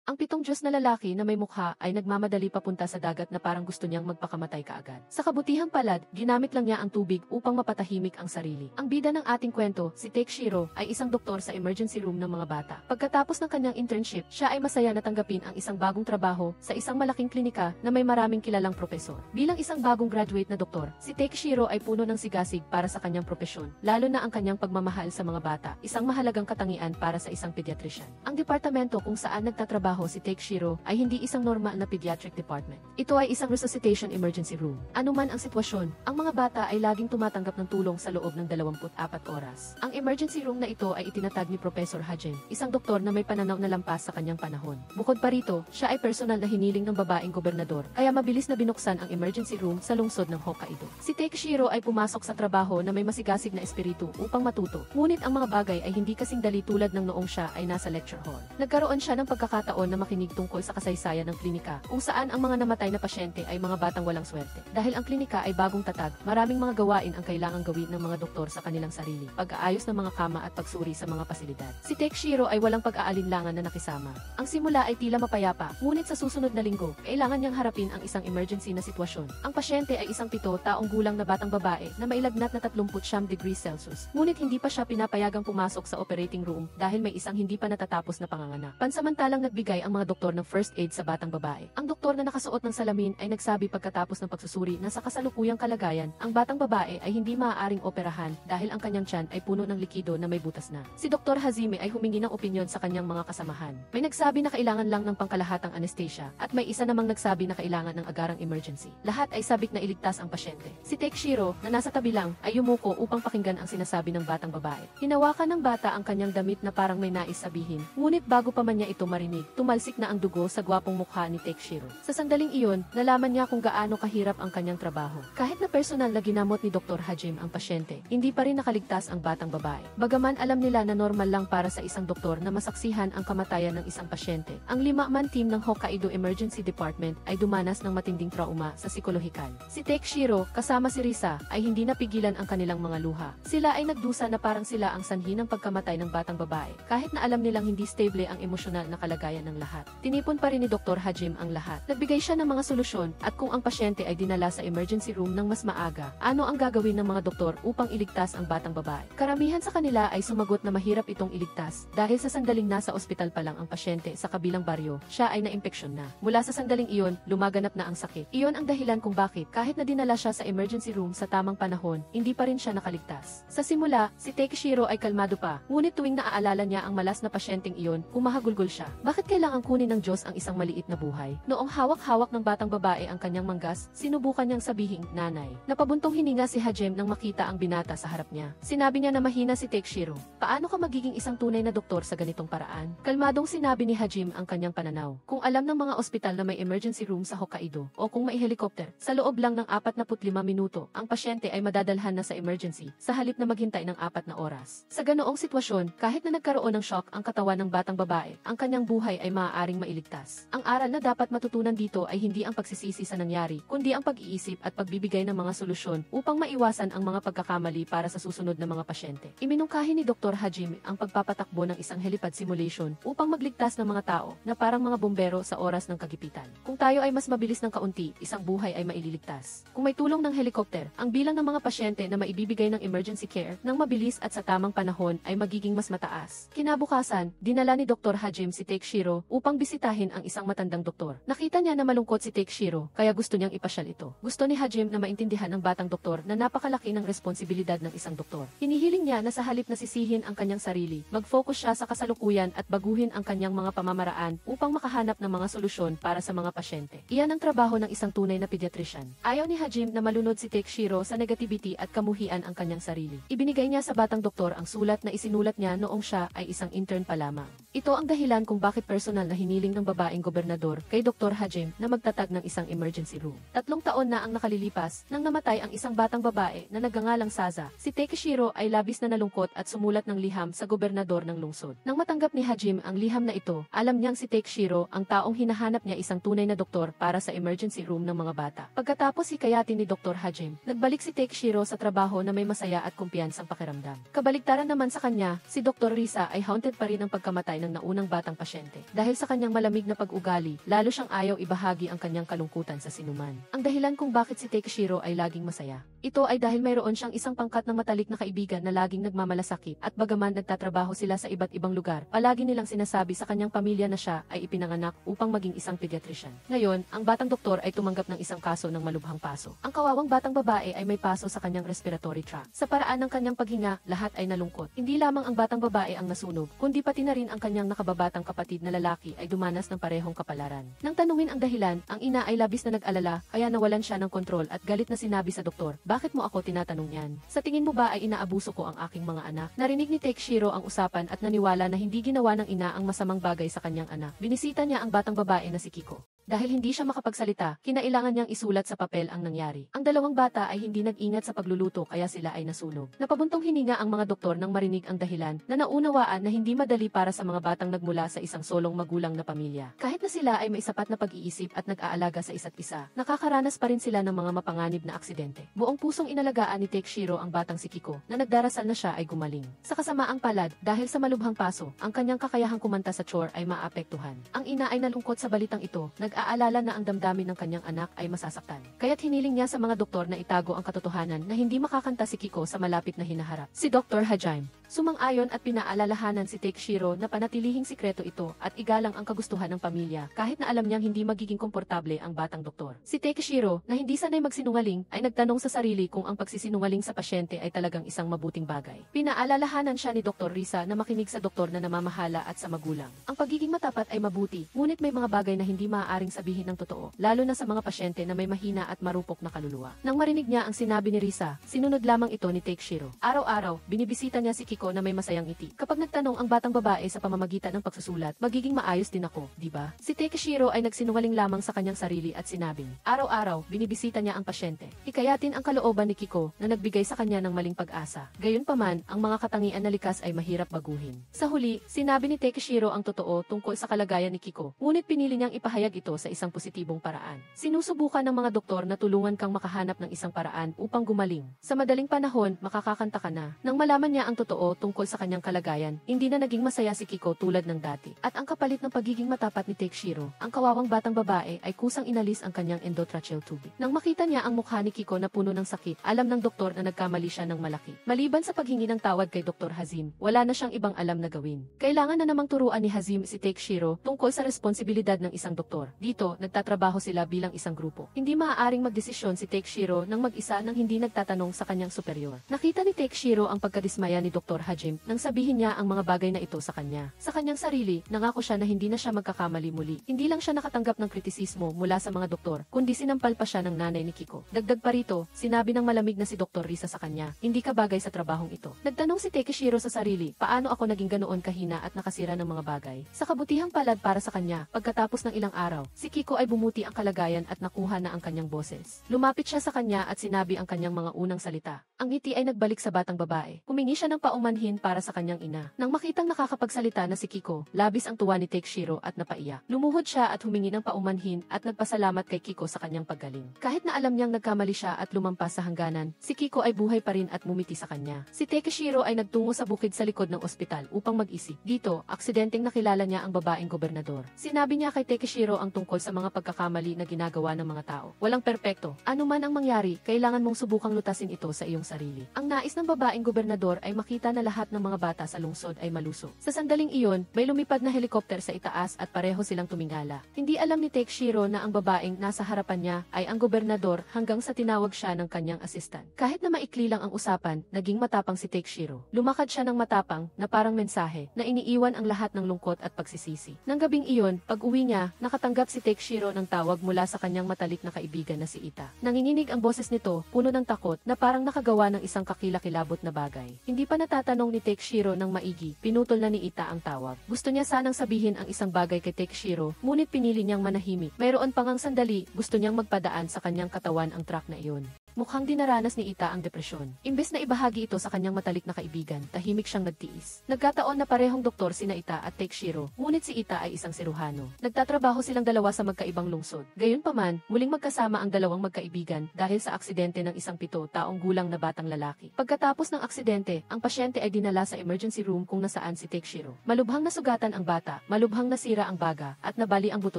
Ang 7 Diyos na lalaki na may mukha ay nagmamadali papunta sa dagat na parang gusto niyang magpakamatay kaagad. Sa kabutihang palad, ginamit lang niya ang tubig upang mapatahimik ang sarili. Ang bida ng ating kwento, si Takeshiro, ay isang doktor sa emergency room ng mga bata. Pagkatapos ng kanyang internship, siya ay masaya na tanggapin ang isang bagong trabaho sa isang malaking klinika na may maraming kilalang propesor. Bilang isang bagong graduate na doktor, si Takeshiro ay puno ng sigasig para sa kanyang propesyon, lalo na ang kanyang pagmamahal sa mga bata, isang mahalagang katangian para sa isang pediatrician. Ang departamento kung saan nagtatrabaho si Takeshiro ay hindi isang normal na pediatric department. Ito ay isang resuscitation emergency room. Anuman ang sitwasyon, ang mga bata ay laging tumatanggap ng tulong sa loob ng 24 oras. Ang emergency room na ito ay itinatag ni Professor Hajime, isang doktor na may pananaw na lampas sa kanyang panahon. Bukod pa rito, siya ay personal na hiniling ng babaeng gobernador, kaya mabilis na binuksan ang emergency room sa lungsod ng Hokkaido. Si Takeshiro ay pumasok sa trabaho na may masigasig na espiritu upang matuto, ngunit ang mga bagay ay hindi kasing dali tulad ng noong siya ay nasa lecture hall. Nagkaroon siya ng pagkakataon na makinig tungkol sa kasaysayan ng klinika, kung saan ang mga namatay na pasyente ay mga batang walang swerte. Dahil ang klinika ay bagong tatag, maraming mga gawain ang kailangang gawin ng mga doktor sa kanilang sarili, pag-aayos ng mga kama at pagsuri sa mga pasilidad. Si Takeshiro ay walang pag-aalinlangan na nakisama. Ang simula ay tila mapayapa, ngunit sa susunod na linggo, kailangan niyang harapin ang isang emergency na sitwasyon. Ang pasyente ay isang 7 taong gulang na batang babae na mailagnat na 39 degrees Celsius, ngunit hindi pa siya pinapayagang pumasok sa operating room dahil may isang hindi pa natatapos na panganganak. Pansamantalang nagbigay ang mga doktor ng first aid sa batang babae. Ang doktor na nakasuot ng salamin ay nagsabi pagkatapos ng pagsusuri na sa kasalukuyang kalagayan, ang batang babae ay hindi maaaring operahan dahil ang kanyang tiyan ay puno ng likido na may butas na. Si Dr. Hajime ay humingi ng opinyon sa kanyang mga kasamahan. May nagsabi na kailangan lang ng pangkalahatang anesthesia at may isa namang nagsabi na kailangan ng agarang emergency. Lahat ay sabik na iligtas ang pasyente. Si Takeshiro, na nasa tabi lang, ay yumuko upang pakinggan ang sinasabi ng batang babae. Hinawakan ng bata ang kanyang damit na parang may nais sabihin, ngunit bago pa man niya ito marinig, tumalsik na ang dugo sa gwapong mukha ni Takeshiro. Sa sandaling iyon, nalaman niya kung gaano kahirap ang kanyang trabaho. Kahit na personal na ginamot ni Dr. Hajime ang pasyente, hindi pa rin nakaligtas ang batang babae. Bagaman alam nila na normal lang para sa isang doktor na masaksihan ang kamatayan ng isang pasyente, ang 5-man team ng Hokkaido Emergency Department ay dumanas ng matinding trauma sa psikolohikal. Si Takeshiro, kasama si Risa, ay hindi napigilan ang kanilang mga luha. Sila ay nagdusa na parang sila ang sanhi ng pagkamatay ng batang babae, kahit na alam nilang hindi stable ang emosyonal na kalagayan ng lahat. Tinipon pa rin ni Dr. Hajime ang lahat. Nagbigay siya ng mga solusyon at kung ang pasyente ay dinala sa emergency room ng mas maaga, ano ang gagawin ng mga doktor upang iligtas ang batang babae? Karamihan sa kanila ay sumagot na mahirap itong iligtas dahil sa sandaling nasa ospital pa lang ang pasyente sa kabilang baryo, siya ay naimpeksyon na. Mula sa sandaling iyon, lumaganap na ang sakit. Iyon ang dahilan kung bakit kahit na dinala siya sa emergency room sa tamang panahon, hindi pa rin siya nakaligtas. Sa simula, si Takeshiro ay kalmado pa, ngunit tuwing naaalala niya ang malas na pasyenteng iyon, humahagulgol siya. Bakit kailangan kunin ng Diyos ang isang maliit na buhay? Noong hawak-hawak ng batang babae ang kanyang manggas, sinubukan niyang sabihing, "Nanay." Napabuntong hininga si Hajime nang makita ang binata sa harap niya. Sinabi niya na mahina si Takeshiro, "Paano ka magiging isang tunay na doktor sa ganitong paraan?" Kalmadong sinabi ni Hajime ang kanyang pananaw. Kung alam ng mga ospital na may emergency room sa Hokkaido, o kung may helicopter, sa loob lang ng 45 minuto, ang pasyente ay madadalhan na sa emergency, sa halip na maghintay ng 4 na oras. Sa ganoong sitwasyon, kahit na nagkaroon ng shock ang katawan ng batang babae, ang kanyang buhay ay maaaring mailigtas. Ang aral na dapat matutunan dito ay hindi ang pagsisisi sa nangyari, kundi ang pag-iisip at pagbibigay ng mga solusyon upang maiwasan ang mga pagkakamali para sa susunod na mga pasyente. Iminungkahi ni Dr. Hajime ang pagpapatakbo ng isang helipad simulation upang magligtas ng mga tao na parang mga bombero sa oras ng kagipitan. Kung tayo ay mas mabilis ng kaunti, isang buhay ay maililigtas. Kung may tulong ng helicopter, ang bilang ng mga pasyente na maibibigay ng emergency care ng mabilis at sa tamang panahon ay magiging mas mataas. Kinabukasan, dinala ni Dr. Hajime si Takeshiro upang bisitahin ang isang matandang doktor. Nakita niya na malungkot si Takeshiro, kaya gusto niyang ipasyal ito. Gusto ni Hajime na maintindihan ng batang doktor na napakalaki ng responsibilidad ng isang doktor. Hinihiling niya na sa halip na sisihin ang kanyang sarili, mag-focus siya sa kasalukuyan at baguhin ang kanyang mga pamamaraan upang makahanap ng mga solusyon para sa mga pasyente. Iyan ang trabaho ng isang tunay na pediatrician. Ayaw ni Hajime na malunod si Takeshiro sa negativity at kamuhian ang kanyang sarili. Ibinigay niya sa batang doktor ang sulat na isinulat niya noong siya ay isang intern pa lamang. Ito ang dahilan kung bakit personal na hiniling ng babaeng gobernador kay Dr. Hajime na magtatag ng isang emergency room. 3 taon na ang nakalilipas nang namatay ang isang batang babae na nagngangalang Saza. Si Takeshiro ay labis na nalungkot at sumulat ng liham sa gobernador ng lungsod. Nang matanggap ni Hajime ang liham na ito, alam niyang si Takeshiro ang taong hinahanap niya isang tunay na doktor para sa emergency room ng mga bata. Pagkatapos hikayatin ni Dr. Hajime, nagbalik si Takeshiro sa trabaho na may masaya at kumpiyansang pakiramdam. Kabaligtaran naman sa kanya, si Dr. Risa ay haunted pa rin ang pagkamatay ng naunang batang pasyente. Dahil sa kanyang malamig na pag-ugali, lalo siyang ayaw ibahagi ang kanyang kalungkutan sa sinuman. Ang dahilan kung bakit si Takeshiro ay laging masaya. Ito ay dahil mayroon siyang isang pangkat ng matalik na kaibigan na laging nagmamalasakit at bagaman nagtatrabaho sila sa iba't ibang lugar, palagi nilang sinasabi sa kanyang pamilya na siya ay ipinanganak upang maging isang pediatrician. Ngayon, ang batang doktor ay tumanggap ng isang kaso ng malubhang paso. Ang kawawang batang babae ay may paso sa kanyang respiratory tract. Sa paraan ng kanyang paghinga, lahat ay nalungkot. Hindi lamang ang batang babae ang nasunog, kundi pati na rin ang kanyang nakababatang kapatid na lalaki ay dumanas ng parehong kapalaran. Nang tanungin ang dahilan, ang ina ay labis na nag-alala, kaya nawalan siya ng kontrol at galit na sinabi sa doktor, "Bakit mo ako tinatanong yan? Sa tingin mo ba ay inaabuso ko ang aking mga anak?" Narinig ni Takeshiro ang usapan at naniwala na hindi ginawa ng ina ang masamang bagay sa kanyang anak. Binisita niya ang batang babae na si Kiko. Dahil hindi siya makapagsalita, kinailangan niyang isulat sa papel ang nangyari. Ang dalawang bata ay hindi nag-ingat sa pagluluto kaya sila ay nasunog. Napabuntong hininga ang mga doktor nang marinig ang dahilan na naunawaan na hindi madali para sa mga batang nagmula sa isang solong magulang na pamilya. Kahit na sila ay may sapat na pag-iisip at nag-aalaga sa isa't isa, nakakaranas pa rin sila ng mga mapanganib na aksidente. Buong pusong inalagaan ni Takeshiro ang batang si Kiko na nagdarasal na siya ay gumaling. Sa kasamaang palad, dahil sa malubhang paso, ang kanyang kakayahang kumanta sa chore ay maapektuhan. Ang ina ay nalungkot sa balitang ito, nag-aalala na ang damdamin ng kanyang anak ay masasaktan. Kaya't hiniling niya sa mga doktor na itago ang katotohanan na hindi makakanta si Kiko sa malapit na hinaharap. Si Dr. Hajime sumang-ayon at pinaalalahanan si Takeshiro na panatilihing sikreto ito at igalang ang kagustuhan ng pamilya kahit na alam niyang hindi magiging komportable ang batang doktor. Si Takeshiro, na hindi sanay magsinungaling, ay nagtanong sa sarili kung ang pagsisinungaling sa pasyente ay talagang isang mabuting bagay. Pinaalalahanan siya ni Dr. Risa na makinig sa doktor na namamahala at sa magulang. Ang pagiging matapat ay mabuti, ngunit may mga bagay na hindi maaaring sabihin ng totoo, lalo na sa mga pasyente na may mahina at marupok na kaluluwa. Nang marinig niya ang sinabi ni Risa, sinunod lamang ito ni Takeshiro. Araw-araw, binibisita niya si Kiko na may masayang ngiti. Kapag nagtanong ang batang babae sa pamamagitan ng pagsusulat, magiging maayos din ako, di ba? Si Takeshiro ay nagsinungaling lamang sa kanyang sarili at sinabing, araw-araw, binibisita niya ang pasyente. Hikayatin ang kalooban ni Kiko na nagbigay sa kanya ng maling pag-asa. Gayunpaman, ang mga katangian na likas ay mahirap baguhin. Sa huli, sinabi ni Takeshiro ang totoo tungkol sa kalagayan ni Kiko, ngunit pinili niyang ipahayag ito sa isang positibong paraan. Sinusubukan ng mga doktor na tulungan kang makahanap ng isang paraan upang gumaling. Sa madaling panahon, makakakanta ka na. Nang malaman niya ang totoo tungkol sa kanyang kalagayan, hindi na naging masaya si Kiko tulad ng dati. At ang kapalit ng pagiging matapat ni Takeshiro, ang kawawang batang babae ay kusang inalis ang kanyang endotracheal tubig. Nang makita niya ang mukha ni Kiko na puno ng sakit, alam ng doktor na nagkamali siya ng malaki. Maliban sa paghingi ng tawad kay Dr. Hazim, wala na siyang ibang alam na gawin. Kailangan na namang turuan ni Hazim si Takeshiro tungkol sa responsibilidad ng isang doktor. Dito, nagtatrabaho sila bilang isang grupo. Hindi maaaring magdesisyon si Takeshiro nang mag-isa nang hindi nagtatanong sa kanyang superior. Nakita ni Takeshiro ang pagkadismaya ni Dr. Hajime nang sabihin niya ang mga bagay na ito sa kanya. Sa kanyang sarili, nangako siya na hindi na siya magkakamali muli. Hindi lang siya nakatanggap ng kritisismo mula sa mga doktor, kundi sinampal pa siya ng nanay ni Kiko. Dagdag pa rito, sinabi ng malamig na si Dr. Risa sa kanya, hindi ka bagay sa trabahong ito. Nagtanong si Takeshiro sa sarili, paano ako naging ganoon kahina at nakasira ng mga bagay? Sa kabutihang palad para sa kanya, pagkatapos ng ilang araw, si Kiko ay bumuti ang kalagayan at nakuha na ang kanyang boses. Lumapit siya sa kanya at sinabi ang kanyang mga unang salita. Ang ngiti ay nagbalik sa batang babae. Humingi siya ng paumanhin para sa kanyang ina. Nang makitang nakakapagsalita na si Kiko, labis ang tuwa ni Takeshiro at napaiyak. Lumuhod siya at humingi ng paumanhin at nagpasalamat kay Kiko sa kanyang paggaling. Kahit na alam niyang nagkamali siya at lumampas sa hangganan, si Kiko ay buhay pa rin at mumiti sa kanya. Si Takeshiro ay nagtungo sa bukid sa likod ng ospital upang mag-isip. Dito, aksidenteng nakilala niya ang babaeng gobernador. Sinabi niya kay Takeshiro ang tungkol sa mga pagkakamali na ginagawa ng mga tao. Walang perpekto. Ano man ang mangyari, kailangan mong subukang lutasin ito sa iyong sarili. Ang nais ng babaeng gobernador ay makita na lahat ng mga bata sa lungsod ay malusog. Sa sandaling iyon, may lumipad na helikopter sa itaas at pareho silang tumingala. Hindi alam ni Takeshiro na ang babaeng nasa harapan niya ay ang gobernador hanggang sa tinawag siya ng kanyang assistant. Kahit na maikli lang ang usapan, naging matapang si Takeshiro. Lumakad siya ng matapang na parang mensahe na iniiwan ang lahat ng lungkot at pagsisisi. Nang gabing iyon, pag-uwi niya, nakatanggap si Takeshiro ng tawag mula sa kanyang matalik na kaibigan na si Ita. Nanginginig ang boses nito, puno ng takot na parang nakagawa ng isang kakilakilabot na bagay. Hindi pa natatanong ni Takeshiro ng maigi, pinutol na ni Ita ang tawag. Gusto niya sanang sabihin ang isang bagay kay Takeshiro, ngunit pinili niyang manahimik. Mayroon pang ang sandali, gusto niyang magpadaan sa kanyang katawan ang truck na iyon. Mukhang dinaranas ni Ita ang depresyon. Imbes na ibahagi ito sa kanyang matalik na kaibigan, tahimik siyang nagtiis. Nagkataon na parehong doktor sina Ita at Takeshiro, ngunit si Ita ay isang siruhano. Nagtatrabaho silang dalawa sa magkaibang lungsod. Gayunpaman, muling magkasama ang dalawang magkaibigan dahil sa aksidente ng isang 7 taong gulang na batang lalaki. Pagkatapos ng aksidente, ang pasyente ay dinala sa emergency room kung nasaan si Takeshiro. Malubhang nasugatan ang bata, malubhang nasira ang baga, at nabali ang buto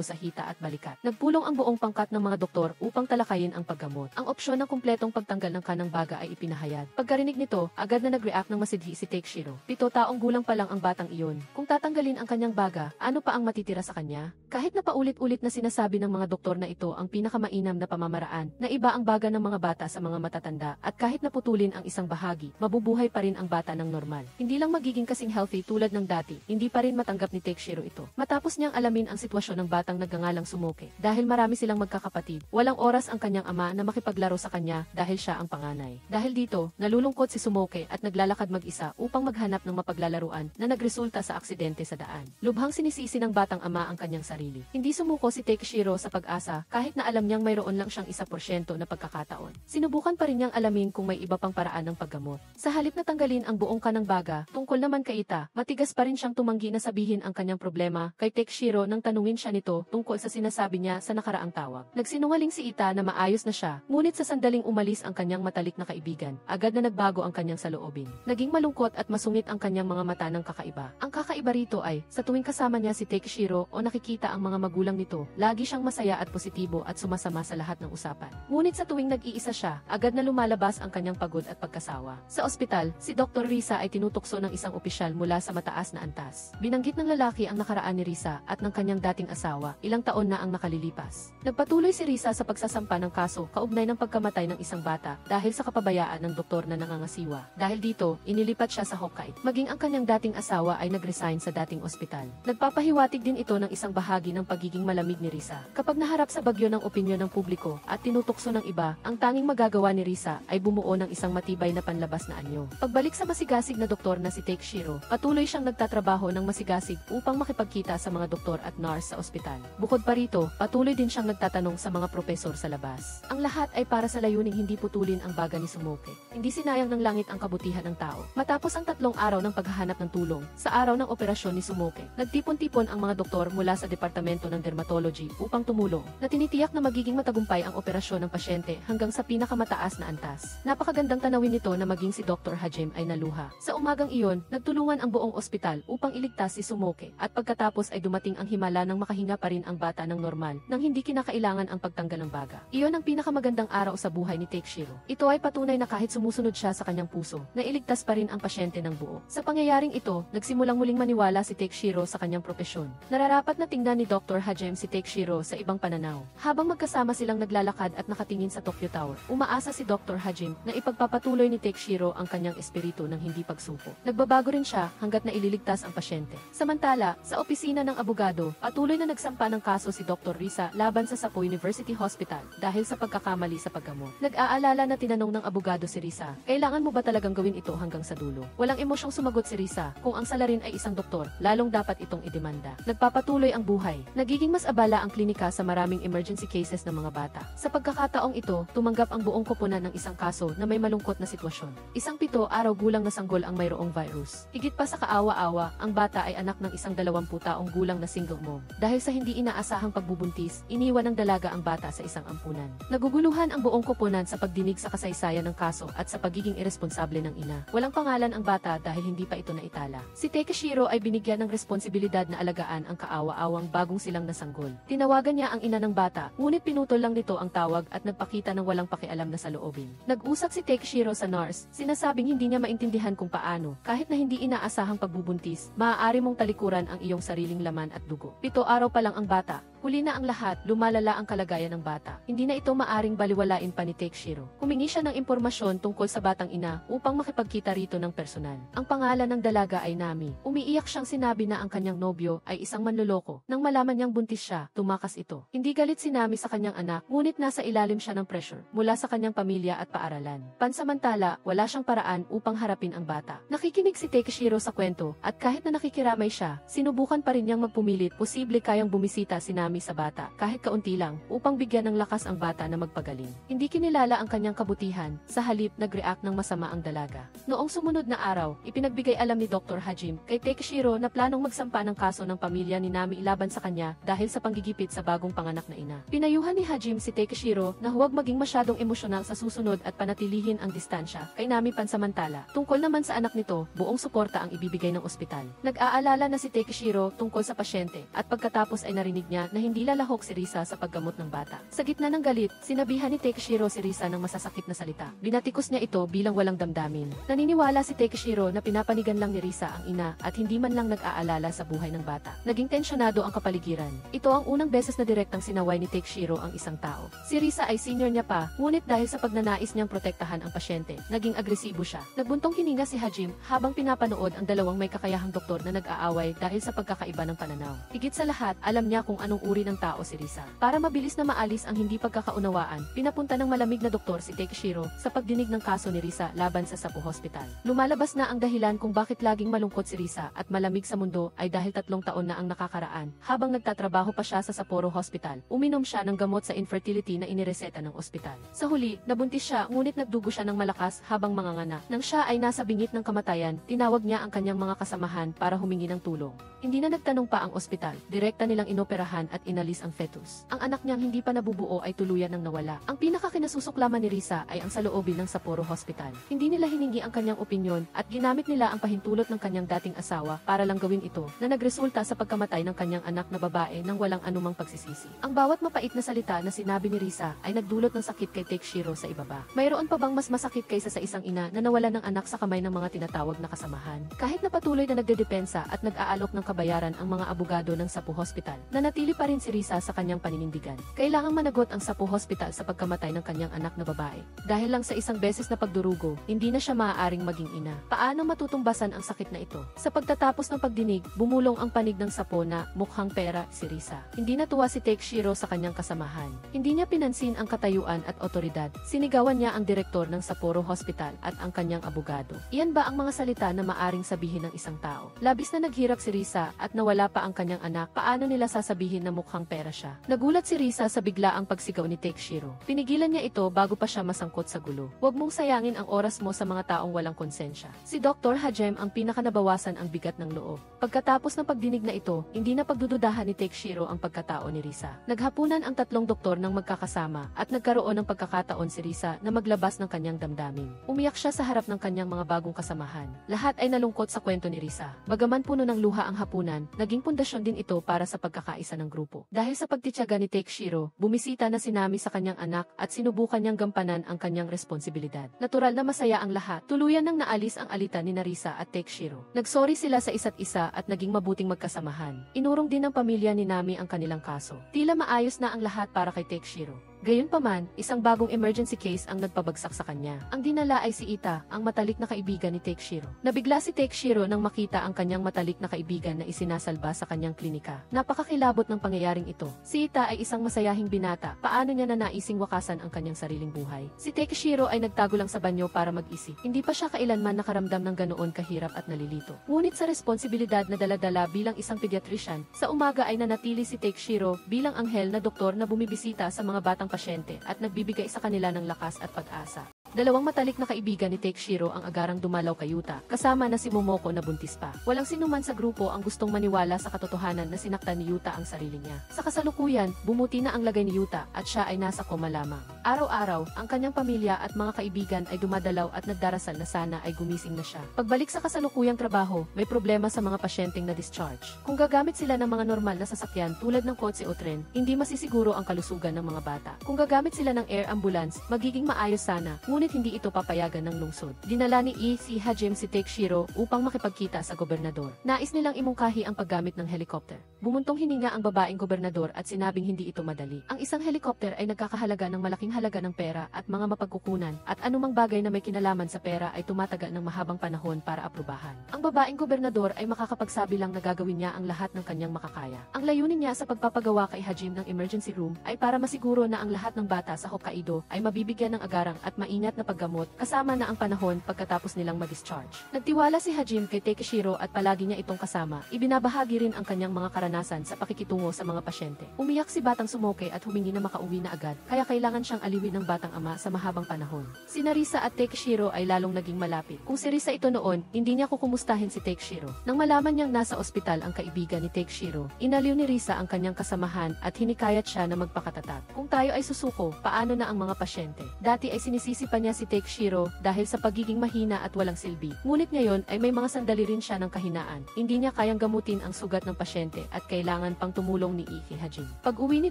sa hita at balikat. Nagpulong ang buong pangkat ng mga doktor upang talakayin ang paggamot. Ang opsyon ng kumpletong pagtanggal ng kanang baga ay ipinahayag. Pagkarinig nito, agad na nag-react ng masidhi si Takeshiro. 7 taong gulang pa lang ang batang iyon. Kung tatanggalin ang kanyang baga, ano pa ang matitira sa kanya? Kahit na paulit-ulit na sinasabi ng mga doktor na ito ang pinakamainam na pamamaraan, na iba ang baga ng mga bata sa mga matatanda, at kahit naputulin ang isang bahagi, mabubuhay pa rin ang bata ng normal. Hindi lang magiging kasing healthy tulad ng dati, hindi pa rin matanggap ni Takeshiro ito. Matapos niyang alamin ang sitwasyon ng batang nagngangalang Sumoke, dahil marami silang magkakapatid, walang oras ang kanyang ama na makipaglaro sa kanya dahil siya ang panganay. Dahil dito, nalulungkot si Sumoke at naglalakad mag-isa upang maghanap ng mapaglalaruan na nagresulta sa aksidente sa daan. Lubhang sinisisi ng batang ama ang kanyang sarili. Hindi sumuko si Takeshiro sa pag-asa kahit na alam niyang mayroon lang siyang 1% na pagkakataon. Sinubukan pa rin niyang alamin kung may iba pang paraan ng paggamot. Sa halip na tanggalin ang buong kanang baga, tungkol naman kay Ita, matigas pa rin siyang tumanggi na sabihin ang kanyang problema kay Takeshiro nang tanungin siya nito tungkol sa sinasabi niya sa nakaraang tawag. Nagsinungaling si Ita na maayos na siya, ngunit sa sandaling umalis ang kanyang matalik na kaibigan, agad na nagbago ang kanyang saloobin. Naging malungkot at masungit ang kanyang mga mata ng kakaiba. Ang kakaiba rito ay, sa tuwing kasama niya si Takeshiro o nakikita ang mga magulang nito, lagi siyang masaya at positibo at sumasama sa lahat ng usapan. Ngunit sa tuwing nag-iisa siya, agad na lumalabas ang kanyang pagod at pagkasawa. Sa ospital, si Dr. Risa ay tinutukso ng isang opisyal mula sa mataas na antas. Binanggit ng lalaki ang nakaraan ni Risa at ng kanyang dating asawa, ilang taon na ang nakalilipas. Nagpatuloy si Risa sa pagsasampa ng kaso kaugnay ng pagkamatay ng isang bata dahil sa kapabayaan ng doktor na nangangasiwa. Dahil dito, inilipat siya sa Hokkaido. Maging ang kanyang dating asawa ay nag-resign sa dating ospital. Nagpapahiwatig din ito ng isang bahagi ng pagiging malamig ni Risa. Kapag naharap sa bagyo ng opinyon ng publiko at tinutukso ng iba, ang tanging magagawa ni Risa ay bumuo ng isang matibay na panlabas na anyo. Pagbalik sa masigasig na doktor na si Takeshiro, patuloy siyang nagtatrabaho ng masigasig upang makipagkita sa mga doktor at nurse sa ospital. Bukod pa rito, patuloy din siyang nagtatanong sa mga propesor sa labas. Ang lahat ay para sa layuning hindi putulin ang baga ni Sumoke. Hindi sinayang ng langit ang kabutihan ng tao. Matapos ang 3 araw ng paghahanap ng tulong, sa araw ng operasyon ni Sumoke, nagtipon-tipon ang mga doktor mula sa departamento ng dermatology upang tumulong, na tinitiyak na magiging matagumpay ang operasyon ng pasyente hanggang sa pinakamataas na antas. Napakagandang tanawin nito na maging si Dr. Hajime ay naluha. Sa umagang iyon, nagtulungan ang buong ospital upang iligtas si Sumoke, at pagkatapos ay dumating ang himala nang makahinga pa rin ang bata ng normal nang hindi kinakailangan ang pagtanggal ng baga. Iyon ang pinakamagandang araw sa buhay ni Takeshiro. Ito ay patunay na kahit sumusunod siya sa kanyang puso, na iligtas pa rin ang pasyente ng buo. Sa pangyayaring ito, nagsimulang muling maniwala si Takeshiro sa kanyang propesyon. Nararapat na tingnan ni Dr. Hajime si Takeshiro sa ibang pananaw. Habang magkasama silang naglalakad at nakatingin sa Tokyo Tower, umaasa si Dr. Hajime na ipagpapatuloy ni Takeshiro ang kanyang espiritu ng hindi pagsuko. Nagbabago rin siya hanggat na ililigtas ang pasyente. Samantala, sa opisina ng abogado, patuloy na nagsampa ng kaso si Dr. Risa laban sa Sapporo University Hospital dahil sa pagkakamali sa paggamot. Nag-aalala na tinanong ng abogado si Risa, kailangan mo ba talagang gawin ito hanggang sa dulo? Walang emosyong sumagot si Risa, kung ang salarin ay isang doktor, lalong dapat itong idemanda. Nagpapatuloy ang buhay. Nagiging mas abala ang klinika sa maraming emergency cases ng mga bata. Sa pagkakataong ito, tumanggap ang buong koponan ng isang kaso na may malungkot na sitwasyon. Isang 7 araw gulang na sanggol ang mayroong virus. Higit pa sa kaawa-awa, ang bata ay anak ng isang 20 taong gulang na single mom. Dahil sa hindi inaasahang pagbubuntis, iniwan ng dalaga ang bata sa isang ampunan. Naguguluhan ang buong koponan sa pagdinig sa kasaysayan ng kaso at sa pagiging iresponsable ng ina. Walang pangalan ang bata dahil hindi pa ito naitala. Si Takeshiro ay binigyan ng responsibilidad na alagaan ang kaawa-awang bagong silang nasanggol. Tinawagan niya ang ina ng bata, ngunit pinutol lang nito ang tawag at nagpakita ng walang pakialam na saloobin. Nag-usap si Takeshiro sa nurse, sinasabing hindi niya maintindihan kung paano, kahit na hindi inaasahang pagbubuntis, maaari mong talikuran ang iyong sariling laman at dugo. 7 araw pa lang ang bata. Huli na ang lahat, lumalala ang kalagayan ng bata. Hindi na ito maaring baliwalain pa ni Takeshiro. Humingi siya ng impormasyon tungkol sa batang ina upang makipagkita rito ng personal. Ang pangalan ng dalaga ay Nami. Umiiyak siyang sinabi na ang kanyang nobyo ay isang manloloko. Nang malaman niyang buntis siya, tumakas ito. Hindi galit si Nami sa kanyang anak, ngunit nasa ilalim siya ng pressure mula sa kanyang pamilya at paaralan. Pansamantala, wala siyang paraan upang harapin ang bata. Nakikinig si Takeshiro sa kwento, at kahit na nakikiramay siya, sinubukan pa rin niyang magpumilit posible kayang bumisita si Nami sa bata, kahit kaunti lang, upang bigyan ng lakas ang bata na magpagaling. Hindi kinilala ang kanyang kabutihan, sa halip nag-react ng masama ang dalaga. Noong sumunod na araw, ipinagbigay alam ni Dr. Hajime kay Takeshiro na planong magsampa ng kaso ng pamilya ni Nami laban sa kanya dahil sa panggigipit sa bagong panganak na ina. Pinayuhan ni Hajime si Takeshiro na huwag maging masyadong emosyonal sa susunod at panatilihin ang distansya kay Nami pansamantala. Tungkol naman sa anak nito, buong suporta ang ibibigay ng ospital. Nag-aalala na si Takeshiro tungkol sa pasyente at pagkatapos ay narinig niya na hindi lalahok si Risa sa paggamot ng bata. Sa gitna ng galit, sinabihan ni Takeshiro si Risa ng masasakit na salita. Binatikos niya ito bilang walang damdamin. Naniniwala si Takeshiro na pinapanigan lang ni Risa ang ina at hindi man lang nag-aalala sa buhay ng bata. Naging tensyonado ang kapaligiran. Ito ang unang beses na direktang sinaway ni Takeshiro ang isang tao. Si Risa ay senior niya pa, ngunit dahil sa pagnanais niyang protektahan ang pasyente, naging agresibo siya. Nagbuntong hininga si Hajime habang pinapanood ang dalawang may kakayahang doktor na nag-aaway dahil sa pagkakaiba ng pananaw. Higit sa lahat, alam niya kung anong uri ng tao si Risa. Para mabilis na maalis ang hindi pagkakaunawaan, pinapunta ng malamig na doktor si Takeshiro sa pagdinig ng kaso ni Risa laban sa Sapo Hospital. Lumalabas na ang dahilan kung bakit laging malungkot si Risa at malamig sa mundo ay dahil 3 taon na ang nakakaraan. Habang nagtatrabaho pa siya sa Sapporo Hospital, uminom siya ng gamot sa infertility na inireseta ng ospital. Sa huli, nabuntis siya ngunit nagdugo siya ng malakas habang manganganak. Nang siya ay nasa bingit ng kamatayan, tinawag niya ang kanyang mga kasamahan para humingi ng tulong. Hindi na nagtanong pa ang ospital, direkta nilang inoperahan at inalis ang fetus. Ang anak niyang hindi pa nabubuo ay tuluyan ng nawala. Ang pinakakinasusuklaman ni Risa ay ang saloobin ng Sapporo Hospital. Hindi nila hiningi ang kanyang opinyon at ginamit nila ang pahintulot ng kanyang dating asawa para lang gawin ito na nagresulta sa pagkamatay ng kanyang anak na babae nang walang anumang pagsisisi. Ang bawat mapait na salita na sinabi ni Risa ay nagdulot ng sakit kay Takeshiro sa ibaba. Mayroon pa bang mas masakit kaysa sa isang ina na nawalan ng anak sa kamay ng mga tinatawag na kasamahan? Kahit na patuloy na nagdedepensa at nag-aalok ng kabayaran ang mga abogado ng Sappho Hospital, nanatili pa rin si Risa sa kanyang paninindigan. Kailangang managot ang Sappho Hospital sa pagkamatay ng kanyang anak na babae. Dahil lang sa isang beses na pagdurugo, hindi na siya maaaring maging ina. Paano matutumbasan ang sakit na ito? Sa pagtatapos ng pagdinig, bumulong ang panig ng Sappho na mukhang pera si Risa. Hindi natuwa si Takeshiro sa kanyang kasamahan. Hindi niya pinansin ang katayuan at otoridad. Sinigawan niya ang direktor ng Sapporo Hospital at ang kanyang abogado. Iyan ba ang mga salita na maaring sabihin ng isang tao? Labis na naghirap si Risa at nawala pa ang kanyang anak. Paano nila sasabihin na mukhang pera siya? Nagulat si Risa sa biglaang pagsigaw ni Takeshiro. Pinigilan niya ito bago pa siya masangkot sa gulo. Huwag mong sayangin ang oras mo sa mga taong walang konsensya. Si Dr. Hajime ang pinakanabawasan ang bigat ng loob. Pagkatapos ng pagdinig na ito, hindi na pagdududahan ni Takeshiro ang pagkatao ni Risa. Naghapunan ang 3 doktor ng magkakasama at nagkaroon ng pagkakataon si Risa na maglabas ng kanyang damdamin. Umiyak siya sa harap ng kanyang mga bagong kasamahan. Lahat ay nalungkot sa kwento ni Risa. Bagaman puno ng luha ang hapunan, naging pundasyon din ito para sa pagkakaisa ng grupo. Dahil sa pagtitiyaga ni Takeshiro, bumisita na si Nami sa kanyang anak at sinubukan niyang gampanan ang kanyang responsibilidad. Natural na masaya ang lahat. Tuluyan nang naalis ang alitan ni Risa at Takeshiro. Nagsorry sila sa isa't isa at naging mabuting magkasamahan. Inurong din ng pamilya ni Nami ang kanilang kaso. Tila maayos na ang lahat para kay Takeshiro. Gayunpaman, isang bagong emergency case ang nagpabagsak sa kanya. Ang dinala ay si Ita, ang matalik na kaibigan ni Takeshiro. Nabigla si Takeshiro nang makita ang kanyang matalik na kaibigan na isinasalba sa kanyang klinika. Napakakilabot ng pangyayaring ito. Si Ita ay isang masayahing binata. Paano niya nanaising wakasan ang kanyang sariling buhay? Si Takeshiro ay nagtago lang sa banyo para mag-isip. Hindi pa siya kailanman nakaramdam ng ganoon kahirap at nalilito. Ngunit sa responsibilidad na dala-dala bilang isang pediatrician, sa umaga ay nanatili si Takeshiro bilang anghel na doktor na bumibisita sa mga batang pasyente at nagbibigay sa kanila ng lakas at pag-asa. Dalawang matalik na kaibigan ni Takeshiro ang agarang dumalaw kay Yuta, kasama na si Momoko na buntis pa. Walang sinuman sa grupo ang gustong maniwala sa katotohanan na sinaktan ni Yuta ang sarili niya. Sa kasalukuyan, bumuti na ang lagay ni Yuta at siya ay nasa koma lamang. Araw-araw, ang kanyang pamilya at mga kaibigan ay dumadalaw at nagdarasal na sana ay gumising na siya. Pagbalik sa kasalukuyang trabaho, may problema sa mga pasyenteng na discharge. Kung gagamit sila ng mga normal na sasakyan tulad ng kotse o tren, hindi masisiguro ang kalusugan ng mga bata. Kung gagamit sila ng air ambulance, magiging maayos sana, ngunit hindi ito papayagan ng lungsod. Dinala ni si Hajime si Takeshiro upang makipagkita sa gobernador. Nais nilang imungkahi ang paggamit ng helicopter. Bumuntong hininga ang babaeng gobernador at sinabing hindi ito madali. Ang isang helicopter ay nagkakahalaga ng malaking halaga ng pera at mga mapagkukunan at anumang bagay na may kinalaman sa pera ay tumatagal ng mahabang panahon para aprubahan. Ang babaeng gobernador ay makakapagsabi lang na gagawin niya ang lahat ng kanyang makakaya. Ang layunin niya sa pagpapagawa kay Hajime ng emergency room ay para masiguro na ang lahat ng bata sa Hokkaido ay mabibigyan ng agarang at maingat na paggamot, kasama na ang panahon pagkatapos nilang ma-discharge. Nagtiwala si Hajime kay Takeshiro at palagi niya itong kasama. Ibinabahagi rin ang kanyang mga karanasan sa pakikitungo sa mga pasyente. Umiyak si Batang Sumoke at humingi na makauwi na agad, kaya kailangan siyang aliwin ng batang ama sa mahabang panahon. Si Risa at Takeshiro ay lalong naging malapit. Kung si Risa ito noon, hindi niya kukumustahin si Takeshiro. Nang malaman niyang nasa ospital ang kaibigan ni Takeshiro, inaliw ni Risa ang kanyang kasamahan at hinikayat siya na magpakatatag. Kung tayo ay susuko, paano na ang mga pasyente? Dati ay sinisisi pa niya si Takeshiro dahil sa pagiging mahina at walang silbi. Ngunit ngayon ay may mga sandali rin siya ng kahinaan. Hindi niya kayang gamutin ang sugat ng pasyente at kailangan pang tumulong ni Iki Hajime. Pag-uwi ni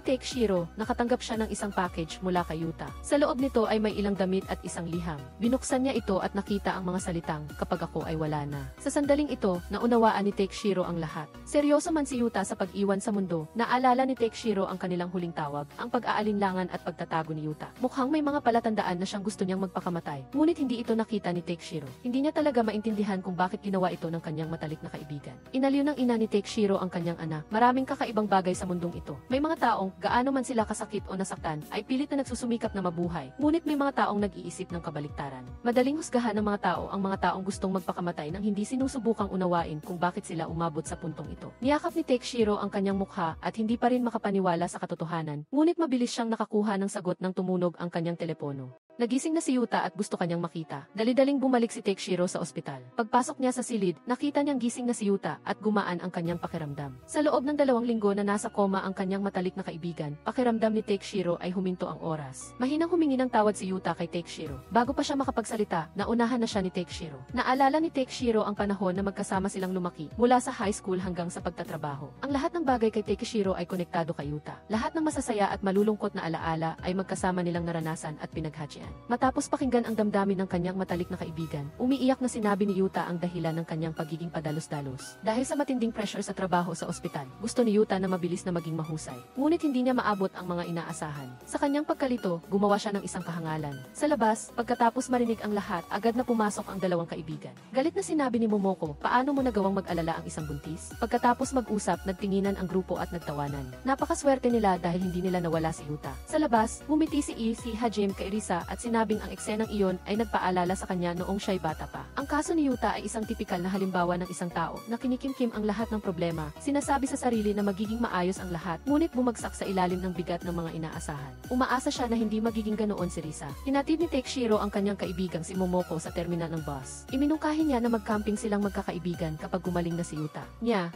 Takeshiro, nakatanggap siya ng isang package mula kay Yuta. Sa loob nito ay may ilang damit at isang liham. Binuksan niya ito at nakita ang mga salitang, "Kapag ako ay wala na." Sa sandaling ito, naunawaan ni Takeshiro ang lahat. Seryoso man si Yuta sa pag-iwan sa mundo, naalala ni Takeshiro ang kanilang huling tawag, ang pag-aalinlangan at pagtatago ni Yuta. Mukhang may mga palatandaan na siyang gusto niyang magpakamatay. Ngunit hindi ito nakita ni Takeshiro. Hindi niya talaga maintindihan kung bakit ginawa ito ng kanyang matalik na kaibigan. Inaliw ng ina ni Takeshiro ang kanyang anak. Maraming kakaibang bagay sa mundong ito. May mga taong, gaano man sila kasakit o nasaktan, ay pilit na nagsusumikap na mabuhay. Ngunit may mga taong nag-iisip ng kabaliktaran. Madaling husgahan ng mga tao ang mga taong gustong magpakamatay nang hindi sinusubukang unawain kung bakit sila umabot sa puntong ito. Niyakap ni Takeshiro ang kanyang mukha at hindi pa rin makapaniwala sa katotohanan. Ngunit mabilis siyang nakakuha ng sagot nang tumunog ang kanyang telepono. Nagising na si Yuta at gusto kanyang makita. Dali-daling bumalik si Takeshiro sa ospital. Pagpasok niya sa silid, nakita niyang gising na si Yuta at gumaan ang kanyang pakiramdam. Sa loob ng 2 linggo na nasa koma ang kanyang matalik na kaibigan, pakiramdam ni Takeshiro ay huminto ang oras. Mahinang humingi ng tawad si Yuta kay Takeshiro. Bago pa siya makapagsalita, naunahan na siya ni Takeshiro. Naalala ni Takeshiro ang panahon na magkasama silang lumaki, mula sa high school hanggang sa pagtatrabaho. Ang lahat ng bagay kay Takeshiro ay konektado kay Yuta. Lahat ng masasaya at malulungkot na alaala ay magkasama nilang naranasan at pinaghatian. Matapos pakinggan ang damdamin ng kanyang matalik na kaibigan, umiiyak na sinabi ni Yuta ang dahilan ng kanyang pagiging padalos-dalos. Dahil sa matinding pressure sa trabaho sa ospital, gusto ni Yuta na mabilis na maging mahusay. Ngunit hindi niya maabot ang mga inaasahan. Sa kanyang pagkalito, gumawa siya ng isang kahangalan. Sa labas, pagkatapos marinig ang lahat, agad na pumasok ang 2 kaibigan. Galit na sinabi ni Momoko, "Paano mo nagawang mag-alala ang isang buntis?" Pagkatapos mag-usap, nagtinginan ang grupo at nagtawanan. Napakaswerte nila dahil hindi nila nawala si Yuta. Sa labas, ngumiti si Hajime kay Risa at sinabing ang eksenang iyon ay nagpaalala sa kanya noong siya'y bata pa. Ang kaso ni Yuta ay isang tipikal na halimbawa ng isang tao na kinikimkim ang lahat ng problema, sinasabi sa sarili na magiging maayos ang lahat, ngunit bumagsak sa ilalim ng bigat ng mga inaasahan. Umaasa siya na hindi magiging ganoon si Risa. Hinatid ni Takeshiro ang kanyang kaibigang si Momoko sa terminal ng bus. Iminungkahi niya na mag-camping silang magkakaibigan kapag gumaling na si Yuta.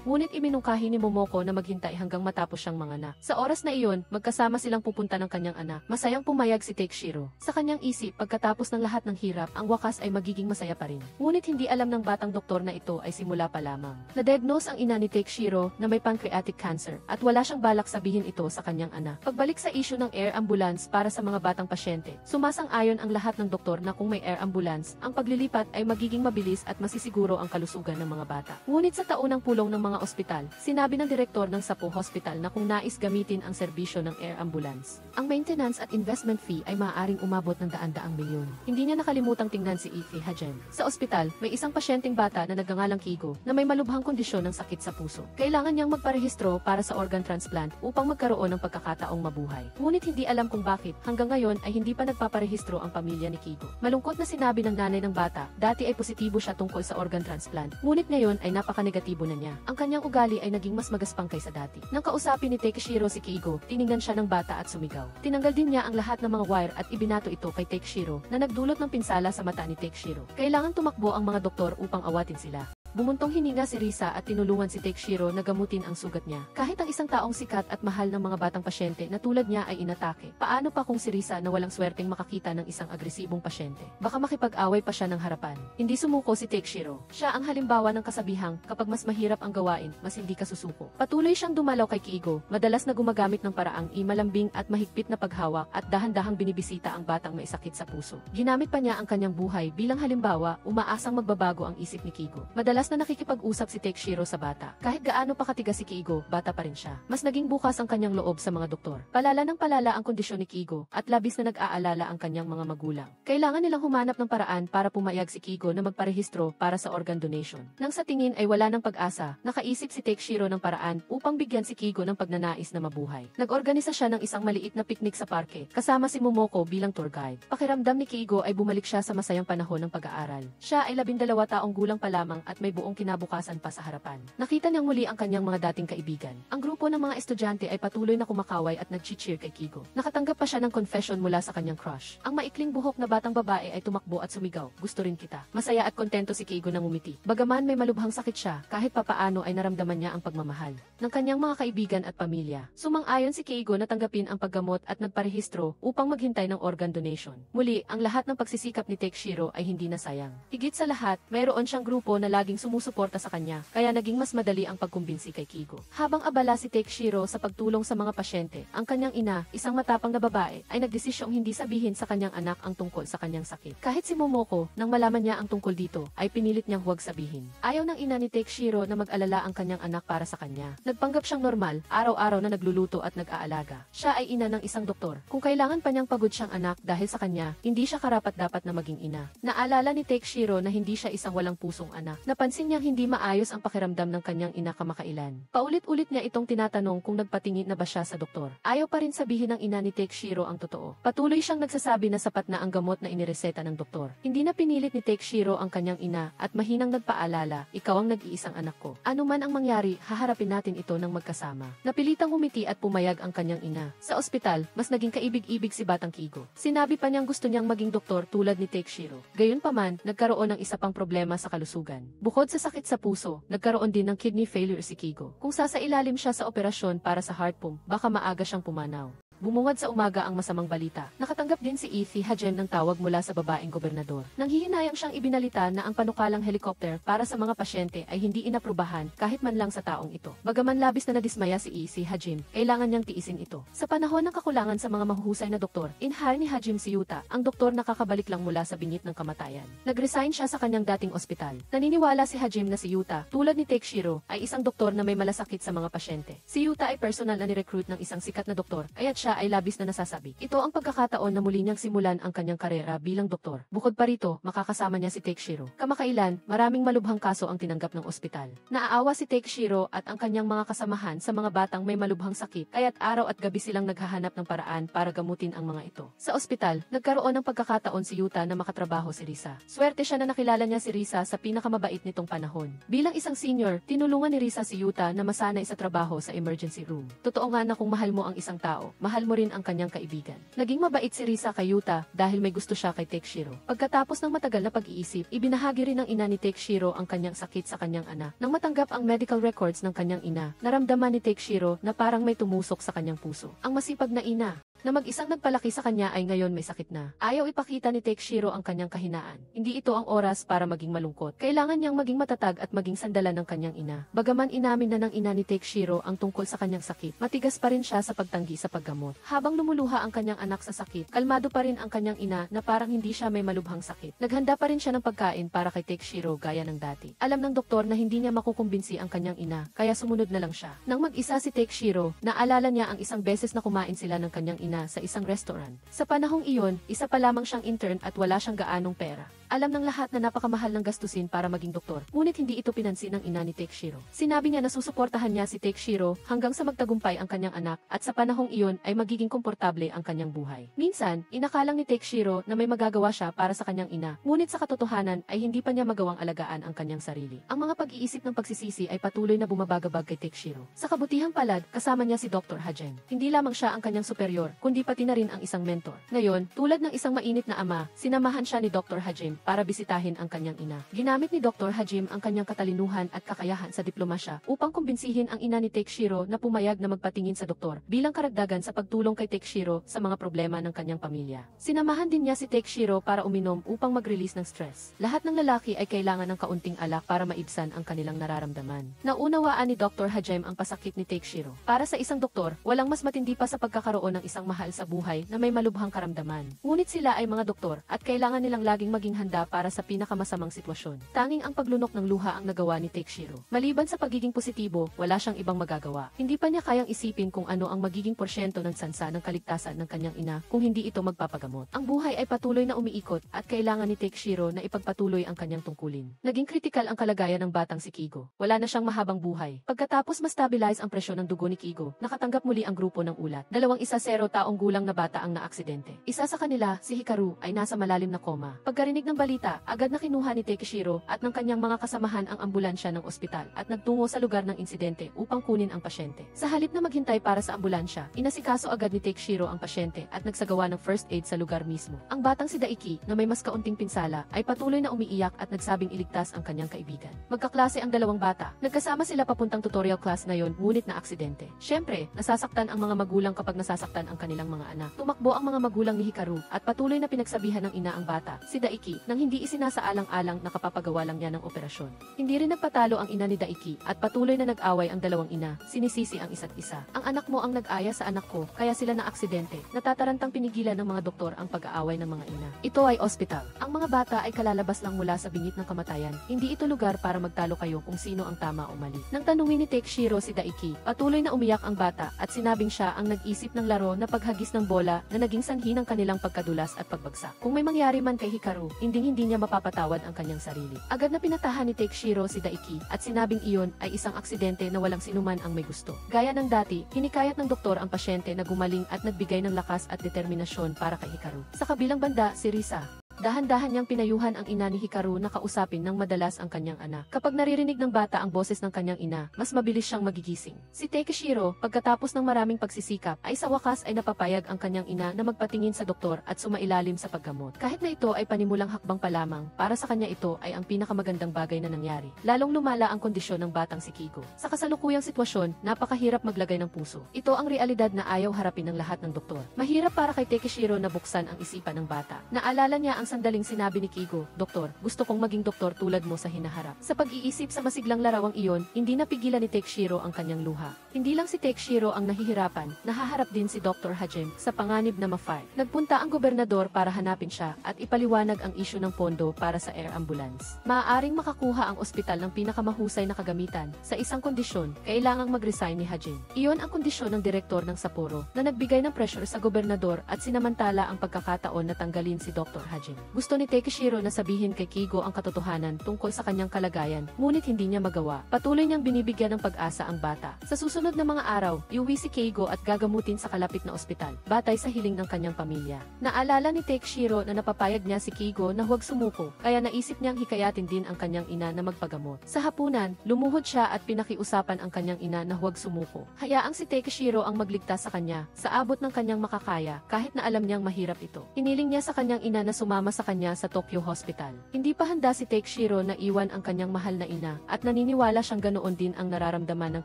Ngunit iminungkahi ni Momoko na maghintay hanggang matapos siyang manganak. Sa oras na iyon, magkasama silang pupunta ng kanyang anak. Masayang pumayag si Takeshiro. Sa kanyang isip, pagkatapos ng lahat ng hirap, ang wakas ay magiging masaya pa rin. Ngunit hindi alam ng batang doktor na ito ay simula pa lamang. Na-diagnose ang ina ni Takeshiro na may pancreatic cancer at wala siyang balak sabihin ito sa kanyang anak. Pagbalik sa issue ng air ambulance para sa mga batang pasyente, sumasang-ayon ang lahat ng doktor na kung may air ambulance, ang paglilipat ay magiging mabilis at masisiguro ang kalusugan ng mga bata. Ngunit sa taunang pulong ng mga ospital, sinabi ng direktor ng Sapo Hospital na kung nais gamitin ang serbisyo ng air ambulance, ang maintenance at investment fee ay maaaring umabot ng daan-daang milyon. Hindi niya nakalimutang tingnan si Iki Hajime. Sa ospital, may isang pasyenteng bata na nagngangalang Kigo na may malubhang kondisyon ng sakit sa puso. Kailangan niyang magparehistro para sa organ transplant upang magkaroon ng pagkakataong mabuhay. Ngunit hindi alam kung bakit, hanggang ngayon ay hindi pa nagpaparehistro ang pamilya ni Kigo. Malungkot na sinabi ng nanay ng bata, dati ay positibo siya tungkol sa organ transplant. Ngunit ngayon ay napaka-negatibo na niya. Ang kanyang ugali ay naging mas magaspang kaysa dati. Nang kausapin ni Takeshiro si Kigo, tiningnan siya ng bata at sumigaw. Tinanggal din niya ang lahat ng mga wire at ibinato ito kay Takeshiro na nagdulot ng pinsala sa mata ni Takeshiro. Kailangan tumakbo ang mga doktor upang awatin sila. Bumuntong hininga si Risa at tinulungan si Takeshiro na gamutin ang sugat niya. Kahit ang isang taong sikat at mahal ng mga batang pasyente na tulad niya ay inatake, paano pa kung si Risa na walang swerteng makakita ng isang agresibong pasyente? Baka makipag-away pa siya ng harapan. Hindi sumuko si Takeshiro. Siya ang halimbawa ng kasabihang, kapag mas mahirap ang gawain, mas hindi ka susuko. Patuloy siyang dumalaw kay Kigo, madalas na gumagamit ng paraang malambing at mahigpit na paghawak at dahan-dahang binibisita ang batang may sakit sa puso. Ginamit pa niya ang kanyang buhay bilang halimbawa, umaasang magbabago ang isip ni Kigo. Madalas Madalas na nakikipag-usap si Takeshiro sa bata. Kahit gaano pa katigas si Kiigo, bata pa rin siya. Mas naging bukas ang kanyang loob sa mga doktor. Palala ng palala ang kondisyon ni Kiigo at labis na nag-aalala ang kanyang mga magulang. Kailangan nilang humanap ng paraan para pumayag si Kiigo na magparehistro para sa organ donation. Nang sa tingin ay wala ng pag-asa, nakaisip si Takeshiro ng paraan upang bigyan si Kiigo ng pagnanais na mabuhay. Nag-organisa siya ng isang maliit na piknik sa parke, kasama si Momoko bilang tour guide. Pakiramdam ni Kiigo ay bumalik siya sa masayang panahon ng pag-aaral. Siya ay 12 taong gulang pa lamang at may buong kinabukasan pa sa harapan. Nakita niyang muli ang kanyang mga dating kaibigan. Ang grupo ng mga estudyante ay patuloy na kumakaway at nag-cheer kay Kiigo. Nakatanggap pa siya ng confession mula sa kanyang crush. Ang maikling buhok na batang babae ay tumakbo at sumigaw, "Gusto rin kita." Masaya at kontento si Kiigo nang umiti. Bagaman may malubhang sakit siya, kahit papaano ay naramdaman niya ang pagmamahal ng kanyang mga kaibigan at pamilya. Sumang-ayon si Kiigo na tanggapin ang paggamot at nagparehistro upang maghintay ng organ donation. Muli, ang lahat ng pagsisikap ni Takeshiro ay hindi nasayang. Higit sa lahat, mayroon siyang grupo na laging sumusuporta sa kanya, kaya naging mas madali ang pagkumbinsi kay Kiigo. Habang abala si Takeshiro sa pagtulong sa mga pasyente, ang kanyang ina, isang matapang na babae, ay nagdesisyong hindi sabihin sa kanyang anak ang tungkol sa kanyang sakit. Kahit si Momoko, nang malaman niya ang tungkol dito, ay pinilit niyang huwag sabihin. Ayaw ng ina ni Takeshiro na mag-alala ang kanyang anak para sa kanya. Nagpanggap siyang normal, araw-araw na nagluluto at nag-aalaga. Siya ay ina ng isang doktor. Kung kailangan pa niyang pagod siyang anak dahil sa kanya, hindi siya karapat-dapat na maging ina. Naalala ni Takeshiro na hindi siya isang walang pusong anak. Napansin niyang hindi maayos ang pakiramdam ng kanyang ina kamakailan. Paulit-ulit niya itong tinatanong kung nagpatingin na ba siya sa doktor. Ayaw pa rin sabihin ng ina ni Takeshiro ang totoo. Patuloy siyang nagsasabi na sapat na ang gamot na inireseta ng doktor. Hindi na pinilit ni Takeshiro ang kanyang ina at mahinang nagpaalala, "Ikaw ang nag-iisang anak ko. Ano man ang mangyari, haharapin natin ito ng magkasama." Napilitang humiti at pumayag ang kanyang ina. Sa ospital, mas naging kaibig-ibig si Batang Kiigo. Sinabi pa niyang gusto niyang maging doktor tulad ni Takeshiro. Gayunpaman, nagkaroon ng isa pang problema sa kalusugan. Bukod sa sakit sa puso, nagkaroon din ng kidney failure si Kiigo. Kung sasailalim siya sa operasyon para sa heart pump, baka maaga siyang pumanaw. Bumungad sa umaga ang masamang balita. Nakatanggap din si Ethy Hajem ng tawag mula sa babaeng gobernador. Nanghihinayang siyang ibinalita na ang panukalang helicopter para sa mga pasyente ay hindi inaprubahan kahit man lang sa taong ito. Bagaman labis na nadismaya si Ethy Hajem, kailangan niyang tiisin ito. Sa panahon ng kakulangan sa mga mahuhusay na doktor, inhire ni Hajem si Yuta, ang doktor na kakabalik lang mula sa bingit ng kamatayan. Nag-resign siya sa kanyang dating ospital. Naniniwala si Hajem na si Yuta, tulad ni Takeshiro, ay isang doktor na may malasakit sa mga pasyente. Si Yuta ay personal na ni-recruit ng isang sikat na doktor, kaya't siya ay labis na nasasabi. Ito ang pagkakataon na muli niyang simulan ang kanyang karera bilang doktor. Bukod pa rito, makakasama niya si Takeshiro. Kamakailan, maraming malubhang kaso ang tinanggap ng ospital. Naaawa si Takeshiro at ang kanyang mga kasamahan sa mga batang may malubhang sakit, kaya't araw at gabi silang naghahanap ng paraan para gamutin ang mga ito. Sa ospital, nagkaroon ng pagkakataon si Yuta na makatrabaho si Risa. Swerte siya na nakilala niya si Risa sa pinakamabait nitong panahon. Bilang isang senior, tinulungan ni Risa si Yuta na masanay sa trabaho sa emergency room. Totoo nga na kung mahal mo ang isang tao, mahal mo rin ang kanyang kaibigan. Naging mabait si Risa kay Yuta dahil may gusto siya kay Takeshiro. Pagkatapos ng matagal na pag-iisip, ibinahagi rin ng ina ni Takeshiro ang kanyang sakit sa kanyang anak. Nang matanggap ang medical records ng kanyang ina, naramdaman ni Takeshiro na parang may tumusok sa kanyang puso. Ang masipag na ina na mag-isang nagpalaki sa kanya ay ngayon may sakit na. Ayaw ipakita ni Takeshiro ang kanyang kahinaan. Hindi ito ang oras para maging malungkot. Kailangan niyang maging matatag at maging sandalan ng kanyang ina. Bagaman inamin na ng ina ni Takeshiro ang tungkol sa kanyang sakit, matigas pa rin siya sa pagtanggi sa paggamot. Habang lumuluha ang kanyang anak sa sakit, kalmado pa rin ang kanyang ina na parang hindi siya may malubhang sakit. Naghanda pa rin siya ng pagkain para kay Takeshiro gaya ng dati. Alam ng doktor na hindi niya makukumbinsi ang kanyang ina, kaya sumunod na lang siya. Nang mag-isa si Takeshiro, naalala niya ang isang beses na kumain sila ng kanyang ina sa isang restaurant. Sa panahong iyon, isa pa lamang siyang intern at wala siyang gaanong pera. Alam ng lahat na napakamahal ng gastusin para maging doktor, ngunit hindi ito pinansin ng ina ni Takeshiro. Sinabi niya na susuportahan niya si Takeshiro hanggang sa magtagumpay ang kanyang anak at sa panahong iyon ay magiging komportable ang kanyang buhay. Minsan, inakalang ni Takeshiro na may magagawa siya para sa kanyang ina, ngunit sa katotohanan ay hindi pa niya magawang alagaan ang kanyang sarili. Ang mga pag-iisip ng pagsisisi ay patuloy na bumabagabag kay Takeshiro. Sa kabutihang palad, kasama niya si Dr. Hajem. Hindi lamang siya ang kanyang superior, kundi pati na rin ang isang mentor. Ngayon, tulad ng isang mainit na ama, sinamahan siya ni Dr. Hajem para bisitahin ang kanyang ina. Ginamit ni Dr. Hajem ang kanyang katalinuhan at kakayahan sa diplomasya upang kumbinsihin ang ina ni Takeshiro na pumayag na magpatingin sa doktor bilang karagdagan sa pagtulong kay Takeshiro sa mga problema ng kanyang pamilya. Sinamahan din niya si Takeshiro para uminom upang mag-release ng stress. Lahat ng lalaki ay kailangan ng kaunting alak para maibsan ang kanilang nararamdaman. Naunawaan ni Dr. Hajem ang pasakit ni Takeshiro. Para sa isang doktor, walang mas matindi pa sa pagkakaroon ng isang mahal sa buhay na may malubhang karamdaman. Ngunit sila ay mga doktor at kailangan nilang laging maging handa handa para sa pinakamasamang sitwasyon. Tanging ang paglunok ng luha ang nagawa ni Takeshiro. Maliban sa pagiging positibo, wala siyang ibang magagawa. Hindi pa niya kayang isipin kung ano ang magiging porsyento ng sansa ng kaligtasan ng kanyang ina kung hindi ito magpapagamot. Ang buhay ay patuloy na umiikot at kailangan ni Takeshiro na ipagpatuloy ang kanyang tungkulin. Naging kritikal ang kalagayan ng batang si Kigo. Wala na siyang mahabang buhay. Pagkatapos ma-stabilize ang presyon ng dugo ni Kigo, nakatanggap muli ang grupo ng ulat. 2-0 taong gulang na bata ang naaksidente. Isa sa kanila, si Hikaru, ay nasa malalim na koma. Pagkarinig ng balita, agad na kinuha ni Takeshiro at ng kanyang mga kasamahan ang ambulansya ng ospital at nagtungo sa lugar ng insidente upang kunin ang pasyente. Sa halip na maghintay para sa ambulansya, inasikaso agad ni Takeshiro ang pasyente at nagsagawa ng first aid sa lugar mismo. Ang batang si Daiki, na may mas kaunting pinsala, ay patuloy na umiiyak at nagsabing iligtas ang kanyang kaibigan. Magkaklase ang dalawang bata. Nagkasama sila papuntang tutorial class ngayon, ngunit na aksidente. Siyempre, nasasaktan ang mga magulang kapag nasasaktan ang kanilang mga anak. Tumakbo ang mga magulang ni Hikaru at patuloy na pinagsabihan ng ina ang bata, si Daiki, nang hindi isinasaalang-alang na kapapagawa lang niya ng operasyon. Hindi rin nagpatalo ang ina ni Daiki at patuloy na nag-away ang dalawang ina, sinisisi ang isa't isa. Ang anak mo ang nag-aya sa anak ko, kaya sila na aksidente. Natatarantang pinigilan ng mga doktor ang pag-aaway ng mga ina. Ito ay ospital. Ang mga bata ay kalalabas lang mula sa bingit ng kamatayan. Hindi ito lugar para magtalo kayo kung sino ang tama o mali. Nang tanungin ni Takeshiro si Daiki, patuloy na umiyak ang bata at sinabing siya ang nag-isip ng laro na paghagis ng bola na naging sanhi ng kanilang pagkadulas at pagbagsak. Kung may mangyari man kay Hikaru, hindi niya mapapatawad ang kanyang sarili. Agad na pinatahan ni Takeshiro si Daiki at sinabing iyon ay isang aksidente na walang sinuman ang may gusto. Gaya ng dati, hinikayat ng doktor ang pasyente na gumaling at nagbigay ng lakas at determinasyon para kay Hikaru. Sa kabilang banda, si Risa. Dahan-dahan niyang pinayuhan ang ina ni Hikaru na kausapin ng madalas ang kanyang anak. Kapag naririnig ng bata ang boses ng kanyang ina, mas mabilis siyang magigising. Si Takeshiro, pagkatapos ng maraming pagsisikap, ay sa wakas ay napapayag ang kanyang ina na magpatingin sa doktor at sumailalim sa paggamot. Kahit na ito ay panimulang hakbang pa lamang, para sa kanya ito ay ang pinakamagandang bagay na nangyari. Lalong lumala ang kondisyon ng batang si Kigo. Sa kasalukuyang sitwasyon, napakahirap maglagay ng puso. Ito ang realidad na ayaw harapin ng lahat ng doktor. Mahirap para kay Takeshiro na buksan ang isipan ng bata. Naalala niya ang sandaling sinabi ni Kigo, "Doktor, gusto kong maging doktor tulad mo sa hinaharap." Sa pag-iisip sa masiglang larawang iyon, hindi napigilan ni Takeshiro ang kanyang luha. Hindi lang si Takeshiro ang nahihirapan, nahaharap din si Dr. Hajime sa panganib na ma-fire. Nagpunta ang gobernador para hanapin siya at ipaliwanag ang isyu ng pondo para sa air ambulance. Maaaring makakuha ang ospital ng pinakamahusay na kagamitan sa isang kondisyon, kailangang mag-resign ni Hajime. Iyon ang kondisyon ng direktor ng Sapporo na nagbigay ng pressure sa gobernador at sinamantala ang pagkakataon na tanggalin si Dr. Hajime. Gusto ni Takeshiro na sabihin kay Kigo ang katotohanan tungkol sa kanyang kalagayan, ngunit hindi niya magawa. Patuloy niyang binibigyan ng pag-asa ang bata. Sa susunod na mga araw, iuwi si Kigo at gagamutin sa kalapit na ospital, batay sa hiling ng kanyang pamilya. Naalala ni Takeshiro na napapayag niya si Kigo na huwag sumuko, kaya naisip niyang hikayatin din ang kanyang ina na magpagamot. Sa hapunan, lumuhod siya at pinakiusapan ang kanyang ina na huwag sumuko. Hayaang si Takeshiro ang magligtas sa kanya, sa abot ng kanyang makakaya, kahit na alam niyang mahirap ito. Hiniling niya sa kanyang ina na sumama sa kanya sa Tokyo Hospital. Hindi pa handa si Takeshiro na iwan ang kanyang mahal na ina at naniniwala siyang ganoon din ang nararamdaman ng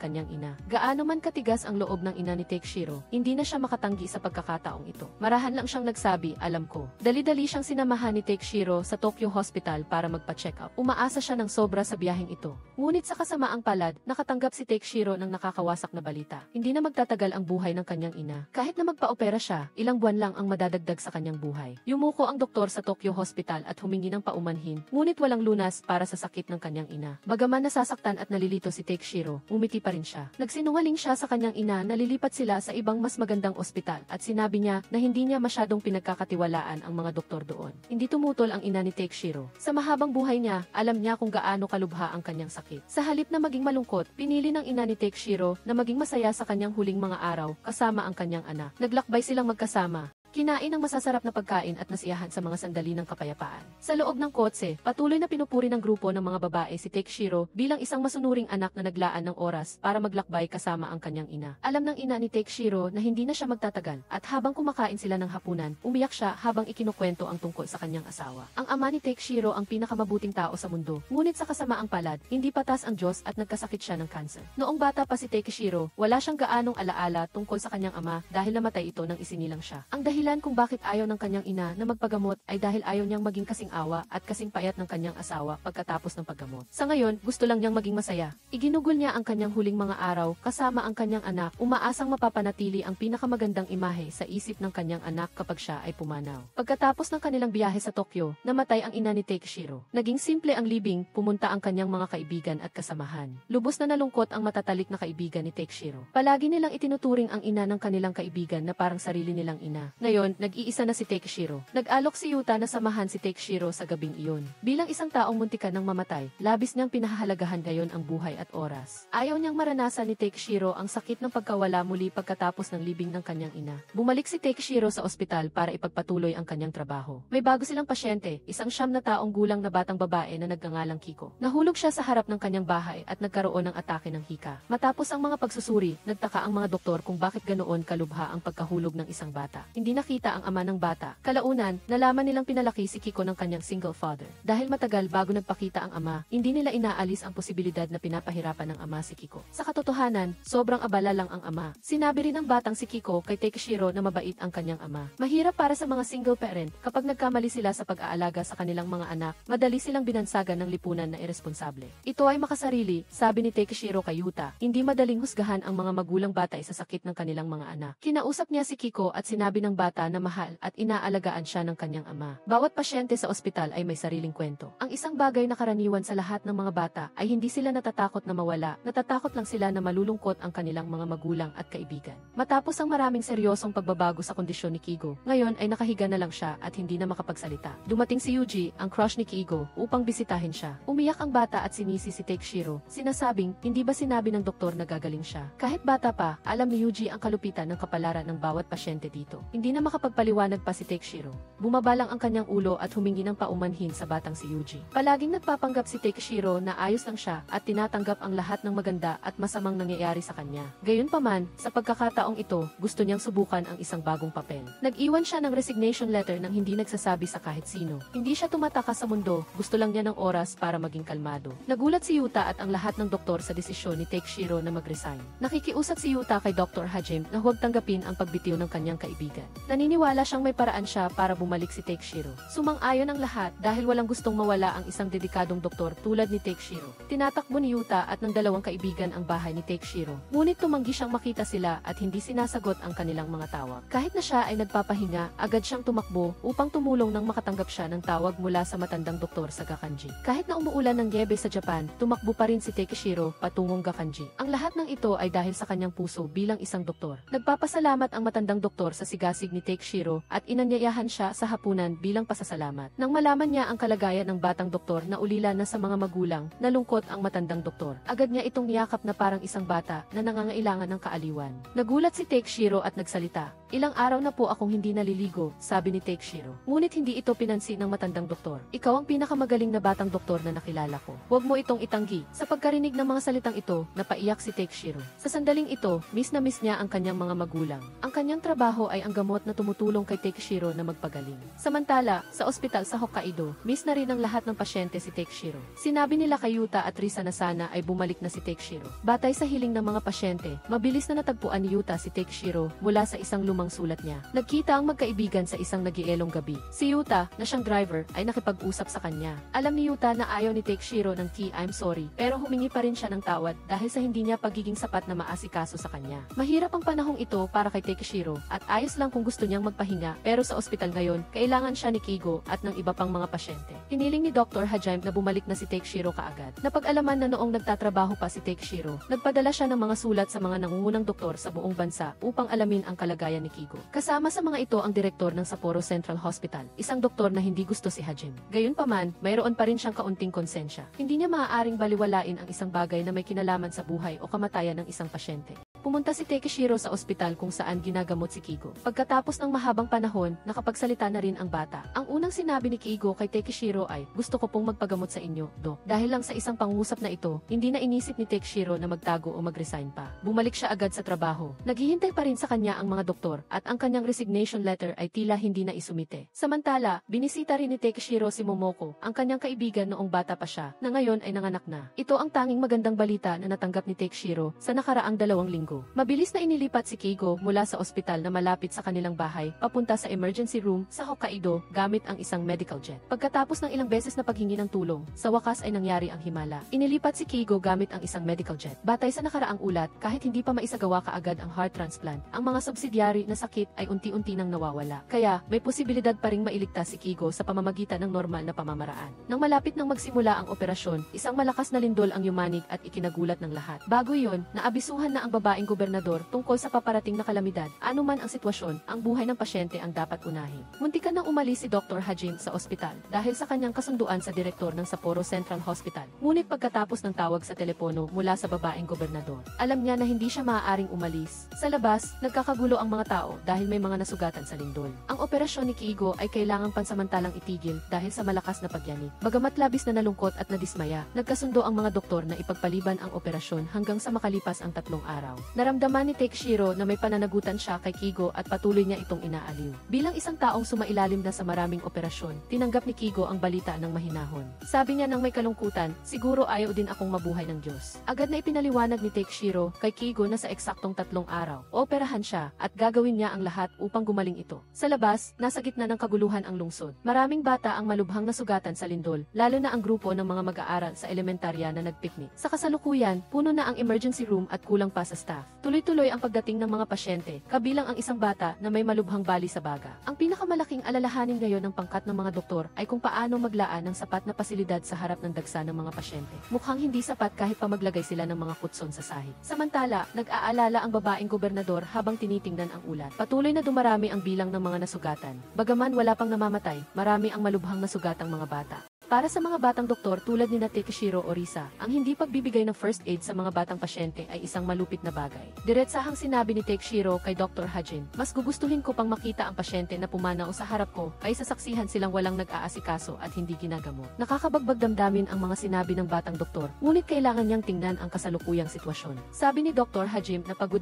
kanyang ina. Gaano man katigas ang loob ng ina ni Takeshiro, hindi na siya makatanggi sa pagkakataong ito. Marahan lang siyang nagsabi, "Alam ko." Dali-dali siyang sinamahan ni Takeshiro sa Tokyo Hospital para magpa-check up. Umaasa siya ng sobra sa biyaheng ito. Ngunit sa kasamaang palad, nakatanggap si Takeshiro ng nakakawasak na balita. Hindi na magtatagal ang buhay ng kanyang ina. Kahit na magpa-opera siya, ilang buwan lang ang madadagdag sa kanyang buhay. Yumuko ang doktor sa Tokyo Hospital at humingi ng paumanhin, ngunit walang lunas para sa sakit ng kanyang ina. Bagaman nasasaktan at nalilito si Takeshiro, umiti pa rin siya. Nagsinungaling siya sa kanyang ina na lilipat sila sa ibang mas magandang ospital at sinabi niya na hindi niya masyadong pinagkakatiwalaan ang mga doktor doon. Hindi tumutol ang ina ni Takeshiro. Sa mahabang buhay niya, alam niya kung gaano kalubha ang kanyang sakit. Sa halip na maging malungkot, pinili ng ina ni Takeshiro na maging masaya sa kanyang huling mga araw kasama ang kanyang anak. Naglakbay silang magkasama. Kinain ng masasarap na pagkain at nasiyahan sa mga sandali ng kapayapaan. Sa loob ng kotse, patuloy na pinupuri ng grupo ng mga babae si Takeshiro bilang isang masunuring anak na naglaan ng oras para maglakbay kasama ang kanyang ina. Alam ng ina ni Takeshiro na hindi na siya magtatagal at habang kumakain sila ng hapunan, umiyak siya habang ikinukwento ang tungkol sa kanyang asawa. Ang ama ni Takeshiro ang pinakamabuting tao sa mundo, ngunit sa kasamaang palad, hindi patas ang Diyos at nagkasakit siya ng cancer. Noong bata pa si Takeshiro, wala siyang gaanong alaala tungkol sa kanyang ama dahil namatay ito nang isinilang siya. Ang dahilan dahilan kung bakit ayaw ng kanyang ina na magpagamot ay dahil ayaw niyang maging kasing awa at kasing payat ng kanyang asawa pagkatapos ng paggamot. Sa ngayon, gusto lang niyang maging masaya. Iginugol niya ang kanyang huling mga araw kasama ang kanyang anak, umaasang mapapanatili ang pinakamagandang imahe sa isip ng kanyang anak kapag siya ay pumanaw. Pagkatapos ng kanilang biyahe sa Tokyo, namatay ang ina ni Takeshiro. Naging simple ang libing, pumunta ang kanyang mga kaibigan at kasamahan. Lubos na nalungkot ang matatalik na kaibigan ni Takeshiro. Palagi nilang itinuturing ang ina ng kanilang kaibigan na parang sarili nilang ina. Ngayon, nag-iisa na si Takeshiro. Nag-alok si Yuta na samahan si Takeshiro sa gabing iyon. Bilang isang taong muntikan ng mamatay, labis niyang pinahahalagahan ngayon ang buhay at oras. Ayaw niyang maranasan ni Takeshiro ang sakit ng pagkawala muli pagkatapos ng libing ng kanyang ina. Bumalik si Takeshiro sa ospital para ipagpatuloy ang kanyang trabaho. May bago silang pasyente, isang 9 na taong gulang na batang babae na nagngangalang Kiko. Nahulog siya sa harap ng kanyang bahay at nagkaroon ng atake ng hika. Matapos ang mga pagsusuri, nagtaka ang mga doktor kung bakit ganoon kalubha ang pagkahulog ng isang bata. Hindi nakita ang ama ng bata. Kalaunan, nalaman nilang pinalaki si Kiko ng kanyang single father. Dahil matagal bago nagpakita ang ama, hindi nila inaalis ang posibilidad na pinapahirapan ng ama si Kiko. Sa katotohanan, sobrang abala lang ang ama. Sinabi rin ng batang si Kiko kay Takeshiro na mabait ang kanyang ama. Mahirap para sa mga single parent kapag nagkamali sila sa pag-aalaga sa kanilang mga anak, madali silang binansagan ng lipunan na iresponsable. Ito ay makasarili, sabi ni Takeshiro kay Yuta. Hindi madaling husgahan ang mga magulang batay sa sakit ng kanilang mga anak. Kinausap niya si Kiko at sinabi ng bata na mahal at inaalagaan siya ng kanyang ama. Bawat pasyente sa ospital ay may sariling kwento. Ang isang bagay na karaniwan sa lahat ng mga bata ay hindi sila natatakot na mawala, natatakot lang sila na malulungkot ang kanilang mga magulang at kaibigan. Matapos ang maraming seryosong pagbabago sa kondisyon ni Kigo, ngayon ay nakahiga na lang siya at hindi na makapagsalita. Dumating si Yuji, ang crush ni Kigo, upang bisitahin siya. Umiyak ang bata at sinisi si Takeshiro, sinasabing, hindi ba sinabi ng doktor na gagaling siya? Kahit bata pa, alam ni Yuji ang kalupitan ng kapalaran ng bawat pasyente dito. Hindi na makapagpaliwanag pa si Takeshiro. Bumaba lang ang kanyang ulo at humingi ng paumanhin sa batang si Yuji. Palaging nagpapanggap si Takeshiro na ayos lang siya at tinatanggap ang lahat ng maganda at masamang nangyayari sa kanya. Gayunpaman, sa pagkakataong ito, gusto niyang subukan ang isang bagong papel. Nag-iwan siya ng resignation letter nang hindi nagsasabi sa kahit sino. Hindi siya tumataka sa mundo, gusto lang niya ng oras para maging kalmado. Nagulat si Yuta at ang lahat ng doktor sa desisyon ni Takeshiro na mag-resign. Nakikiusap si Yuta kay Dr. Hajime na huwag tanggapin ang pagbitiw ng kanyang kaibigan. Naniniwala siyang may paraan siya para bumalik si Takeshiro. Sumang-ayon ang lahat dahil walang gustong mawala ang isang dedikadong doktor tulad ni Takeshiro. Tinatakbo ni Yuta at ng dalawang kaibigan ang bahay ni Takeshiro. Ngunit tumanggi siyang makita sila at hindi sinasagot ang kanilang mga tawag. Kahit na siya ay nagpapahinga, agad siyang tumakbo upang tumulong nang makatanggap siya ng tawag mula sa matandang doktor sa Gakanji. Kahit na umuulan ng niyebe sa Japan, tumakbo pa rin si Takeshiro patungong Gakanji. Ang lahat ng ito ay dahil sa kanyang puso bilang isang doktor. Nagpapasalamat ang matandang doktor sa sigasig ni Takeshiro at inanyayahan siya sa hapunan bilang pasasalamat. Nang malaman niya ang kalagayan ng batang doktor na ulila na sa mga magulang, nalungkot ang matandang doktor. Agad niya itong niyakap na parang isang bata na nangangailangan ng kaaliwan. Nagulat si Takeshiro at nagsalita. Ilang araw na po akong hindi naliligo, sabi ni Takeshiro. Ngunit hindi ito pinansin ng matandang doktor. Ikaw ang pinakamagaling na batang doktor na nakilala ko. Huwag mo itong itanggi. Sa pagkarinig ng mga salitang ito, napaiyak si Takeshiro. Sa sandaling ito, miss na miss niya ang kanyang mga magulang. Ang kanyang trabaho ay ang gamot na tumutulong kay Takeshiro na magpagaling. Samantala, sa ospital sa Hokkaido, miss na rin ang lahat ng pasyente si Takeshiro. Sinabi nila kay Yuta at Risa na sana ay bumalik na si Takeshiro. Batay sa hiling ng mga pasyente, mabilis na natagpuan ni Yuta si Takeshiro mula sa isang lumang sulat niya. Nagkita ang magkaibigan sa isang nagielong gabi. Si Yuta, na siyang driver, ay nakipag-usap sa kanya. Alam ni Yuta na ayaw ni Takeshiro ng I'm sorry, pero humingi pa rin siya ng tawad dahil sa hindi niya pagiging sapat na maasikaso sa kanya. Mahirap ang panahong ito para kay Takeshiro at ayos lang kung gusto niyang magpahinga, pero sa ospital ngayon, kailangan siya ni Kigo at ng iba pang mga pasyente. Hiniling ni Dr. Hajime na bumalik na si Takeshiro kaagad. Napag-alaman na noong nagtatrabaho pa si Takeshiro, nagpadala siya ng mga sulat sa mga nangungunang doktor sa buong bansa upang alamin ang kalagayan ni Kigo. Kasama sa mga ito ang direktor ng Sapporo Central Hospital, isang doktor na hindi gusto si Hajime. Gayunpaman, mayroon pa rin siyang kaunting konsensya. Hindi niya maaaring baliwalain ang isang bagay na may kinalaman sa buhay o kamatayan ng isang pasyente. Pumunta si Takeshiro sa ospital kung saan ginagamot si Kigo. Pagkatapos ng mahabang panahon, nakapagsalita na rin ang bata. Ang unang sinabi ni Kigo kay Takeshiro ay, gusto ko pong magpagamot sa inyo, Dok. Dahil lang sa isang pangusap na ito, hindi na inisip ni Takeshiro na magtago o mag-resign pa. Bumalik siya agad sa trabaho. Naghihintay pa rin sa kanya ang mga doktor at ang kanyang resignation letter ay tila hindi na isumite. Samantala, binisita rin ni Takeshiro si Momoko, ang kanyang kaibigan noong bata pa siya, na ngayon ay nanganak na. Ito ang tanging magandang balita na natanggap ni Takeshiro sa nakaraang 2 linggo. Keigo. Mabilis na inilipat si Keigo mula sa ospital na malapit sa kanilang bahay papunta sa emergency room sa Hokkaido gamit ang isang medical jet. Pagkatapos ng ilang beses na paghingi ng tulong, sa wakas ay nangyari ang himala. Inilipat si Keigo gamit ang isang medical jet. Batay sa nakaraang ulat, kahit hindi pa maisagawa kaagad ang heart transplant, ang mga subsidiary na sakit ay unti-unti nang nawawala. Kaya, may posibilidad pa ring mailigtas si Keigo sa pamamagitan ng normal na pamamaraan. Nang malapit nang magsimula ang operasyon, isang malakas na lindol ang yumanig at ikinagulat ng lahat. Bago yon, naabisuhan na ang babaeng gobernador tungkol sa paparating na kalamidad. Anuman ang sitwasyon, ang buhay ng pasyente ang dapat unahin. Muntikan nang umalis si Dr. Hajime sa ospital dahil sa kanyang kasunduan sa direktor ng Sapporo Central Hospital. Ngunit pagkatapos ng tawag sa telepono mula sa babaeng gobernador, alam niya na hindi siya maaaring umalis. Sa labas, nagkakagulo ang mga tao dahil may mga nasugatan sa lindol. Ang operasyon ni Keigo ay kailangang pansamantalang itigil dahil sa malakas na pagyanig. Bagamat labis na nalungkot at nadismaya, nagkasundo ang mga doktor na ipagpaliban ang operasyon hanggang sa makalipas ang 3 araw. Naramdaman ni Takeshiro na may pananagutan siya kay Keigo at patuloy niya itong inaaliw. Bilang isang taong sumailalim na sa maraming operasyon, tinanggap ni Keigo ang balita ng mahinahon. Sabi niya nang may kalungkutan, siguro ayaw din akong mabuhay ng Diyos. Agad na ipinaliwanag ni Takeshiro kay Keigo na sa eksaktong 3 araw, ooperahan siya at gagawin niya ang lahat upang gumaling ito. Sa labas, nasa gitna ng kaguluhan ang lungsod. Maraming bata ang malubhang nasugatan sa lindol, lalo na ang grupo ng mga mag-aaral sa elementarya na nagpiknik. Sa kasalukuyan, puno na ang emergency room at kulang pa sa staff. Tuloy-tuloy ang pagdating ng mga pasyente, kabilang ang isang bata na may malubhang bali sa baga. Ang pinakamalaking alalahanin ngayon ng pangkat ng mga doktor ay kung paano maglaan ng sapat na pasilidad sa harap ng dagsa ng mga pasyente. Mukhang hindi sapat kahit pa maglagay sila ng mga kutson sa sahig. Samantala, nag-aalala ang babaeng gobernador habang tinitingnan ang ulat. Patuloy na dumarami ang bilang ng mga nasugatan. Bagaman wala pang namamatay, marami ang malubhang nasugatang mga bata. Para sa mga batang doktor tulad ni Takeshiro Orisa, ang hindi pagbibigay ng first aid sa mga batang pasyente ay isang malupit na bagay. Diretsahang sinabi ni Takeshiro kay Dr. Hajime, mas gugustuhin ko pang makita ang pasyente na pumanaw sa harap ko kaysa saksihan silang walang nag-aasikaso at hindi ginagamot. Nakakabagbag damdamin ang mga sinabi ng batang doktor, ngunit kailangan niyang tingnan ang kasalukuyang sitwasyon. Sabi ni Dr. Hajime na pagod,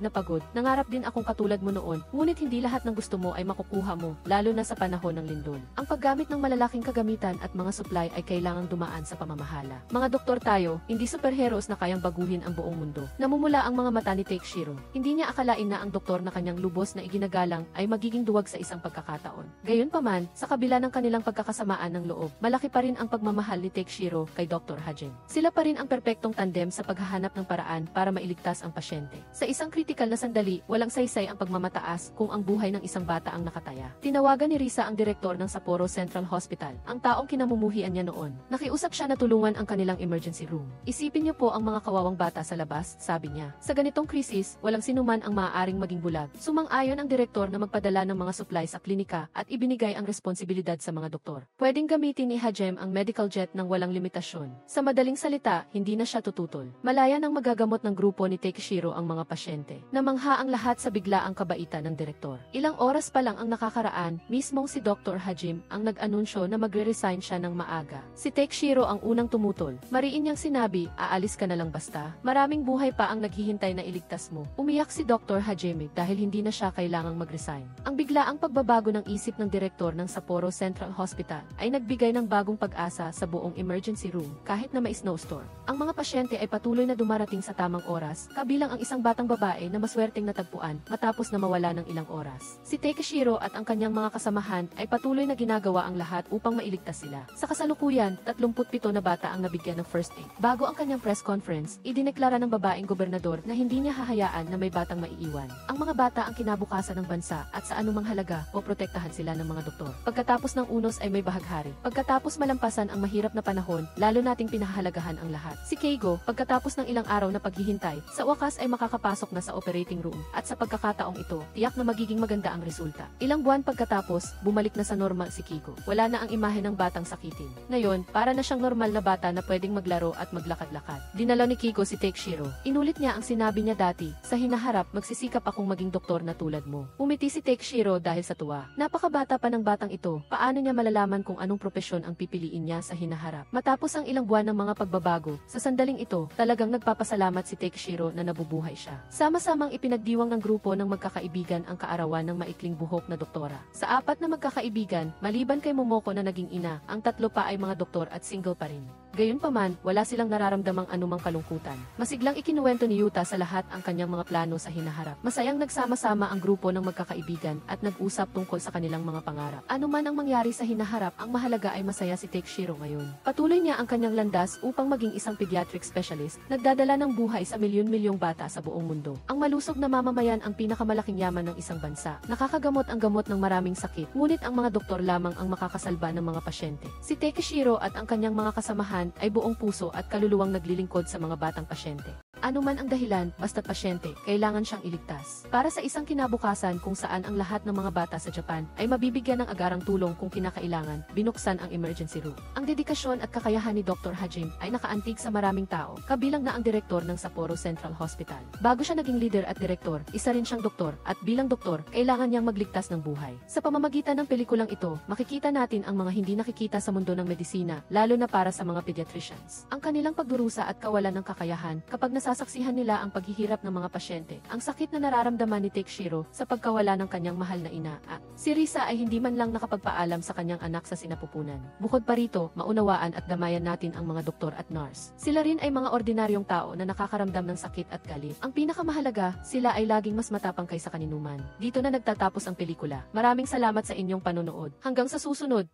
nangarap din akong katulad mo noon, ngunit hindi lahat ng gusto mo ay makukuha mo, lalo na sa panahon ng lindol. Ang paggamit ng malalaking kagamitan at mga supply ay kailangang dumaan sa pamamahala. Mga doktor tayo, hindi superheroes na kayang baguhin ang buong mundo. Namumula ang mga mata ni Takeshiro. Hindi niya akalain na ang doktor na kanyang lubos na iginagalang ay magiging duwag sa isang pagkakataon. Gayunpaman, sa kabila ng kanilang pagkakasamaan ng loob, malaki pa rin ang pagmamahal ni Takeshiro kay Dr. Hajime. Sila pa rin ang perpektong tandem sa paghahanap ng paraan para mailigtas ang pasyente. Sa isang kritikal na sandali, walang saysay ang pagmamataas kung ang buhay ng isang bata ang nakataya. Tinawagan ni Risa ang direktor ng Sapporo Central Hospital, ang taong kinamumuhian niya noon. Nakiusap siya na tulungan ang kanilang emergency room. Isipin niyo po ang mga kawawang bata sa labas, sabi niya. Sa ganitong krisis, walang sinuman ang maaaring maging bulag. Sumang-ayon ang direktor na magpadala ng mga supply sa klinika at ibinigay ang responsibilidad sa mga doktor. Pwedeng gamitin ni Hajime ang medical jet ng walang limitasyon. Sa madaling salita, hindi na siya tututol. Malaya nang magagamot ng grupo ni Takeshiro ang mga pasyente. Namangha ang lahat sa biglaang kabaitan ng direktor. Ilang oras pa lang ang nakakaraan, mismong si Dr. Hajime ang nag-anunsyo na magre-resign siya ng maaga. Si Takeshiro ang unang tumutol. Mariin niyang sinabi, aalis ka na lang basta. Maraming buhay pa ang naghihintay na iligtas mo. Umiyak si Dr. Hajime dahil hindi na siya kailangang mag-resign. Ang biglaang pagbabago ng isip ng direktor ng Sapporo Central Hospital ay nagbigay ng bagong pag-asa sa buong emergency room kahit na may snowstorm. Ang mga pasyente ay patuloy na dumarating sa tamang oras, kabilang ang isang batang babae na maswerteng natagpuan matapos na mawala ng ilang oras. Si Takeshiro at ang kanyang mga kasamahan ay patuloy na ginagawa ang lahat upang mailigtas sila. Sa kasalukuyan, 37 na bata ang nabigyan ng first aid. Bago ang kanyang press conference, idineklara ng babaeng gobernador na hindi niya hahayaan na may batang maiiwan. Ang mga bata ang kinabukasan ng bansa at sa anumang halaga o protektahan sila ng mga doktor. Pagkatapos ng unos ay may bahaghari. Pagkatapos malampasan ang mahirap na panahon, lalo nating pinahahalagahan ang lahat. Si Keigo, pagkatapos ng ilang araw na paghihintay, sa wakas ay makakapasok na sa operating room at sa pagkakataong ito, tiyak na magiging maganda ang resulta. Ilang buwan pagkatapos, bumalik na sa normal si Keigo. Wala na ang imahe ng batang sakitin. Ngayon, para na siyang normal na bata na pwedeng maglaro at maglakad-lakad. Dinala ni Keigo si Takeshiro. Inulit niya ang sinabi niya dati, sa hinaharap magsisikap akong maging doktor na tulad mo. Umiti si Takeshiro dahil sa tuwa. Napakabata pa ng batang ito, paano niya malalaman kung anong propesyon ang pipiliin niya sa hinaharap? Matapos ang ilang buwan ng mga pagbabago, sa sandaling ito, talagang nagpapasalamat si Takeshiro na nabubuhay siya. Sama-samang ipinagdiwang ng grupo ng magkakaibigan ang kaarawan ng maikling buhok na doktora. Sa 4 na magkakaibigan, maliban kay Momoko na naging ina, ang 3 pa ay mga doktor at single pa rin. Gayunpaman, wala silang nararamdamang anumang kalungkutan. Masiglang ikinuwento ni Yuta sa lahat ang kanyang mga plano sa hinaharap. Masayang nagsama-sama ang grupo ng magkakaibigan at nag-usap tungkol sa kanilang mga pangarap. Ano man ang mangyari sa hinaharap, ang mahalaga ay masaya si Takeshiro ngayon. Patuloy niya ang kanyang landas upang maging isang pediatric specialist, nagdadala ng buhay sa milyon-milyong bata sa buong mundo. Ang malusog na mamamayan ang pinakamalaking yaman ng isang bansa. Nakakagamot ang gamot ng maraming sakit, ngunit ang mga doktor lamang ang makakasalba ng mga pasyente. Si Takeshiro at ang kanyang mga kasamahan ay buong puso at kaluluwang naglilingkod sa mga batang pasyente. Ano man ang dahilan, basta't pasyente, kailangan siyang iligtas. Para sa isang kinabukasan kung saan ang lahat ng mga bata sa Japan ay mabibigyan ng agarang tulong kung kinakailangan, binuksan ang emergency room. Ang dedikasyon at kakayahan ni Dr. Hajime ay nakaantig sa maraming tao, kabilang na ang direktor ng Sapporo Central Hospital. Bago siya naging leader at direktor, isa rin siyang doktor, at bilang doktor, kailangan niyang magligtas ng buhay. Sa pamamagitan ng pelikulang ito, makikita natin ang mga hindi nakikita sa mundo ng medisina, lalo na para sa mga pediatricians. Ang kanilang pagdurusa at kawalan ng kakayahan kapag nasasaksihan nila ang paghihirap ng mga pasyente, ang sakit na nararamdaman ni Takeshiro sa pagkawala ng kanyang mahal na ina. Si Risa ay hindi man lang nakapagpaalam sa kanyang anak sa sinapupunan. Bukod pa rito, maunawaan at damayan natin ang mga doktor at nurse. Sila rin ay mga ordinaryong tao na nakakaramdam ng sakit at galit. Ang pinakamahalaga, sila ay laging mas matapang kaysa kaninuman. Dito na nagtatapos ang pelikula. Maraming salamat sa inyong panonood. Hanggang sa susunod!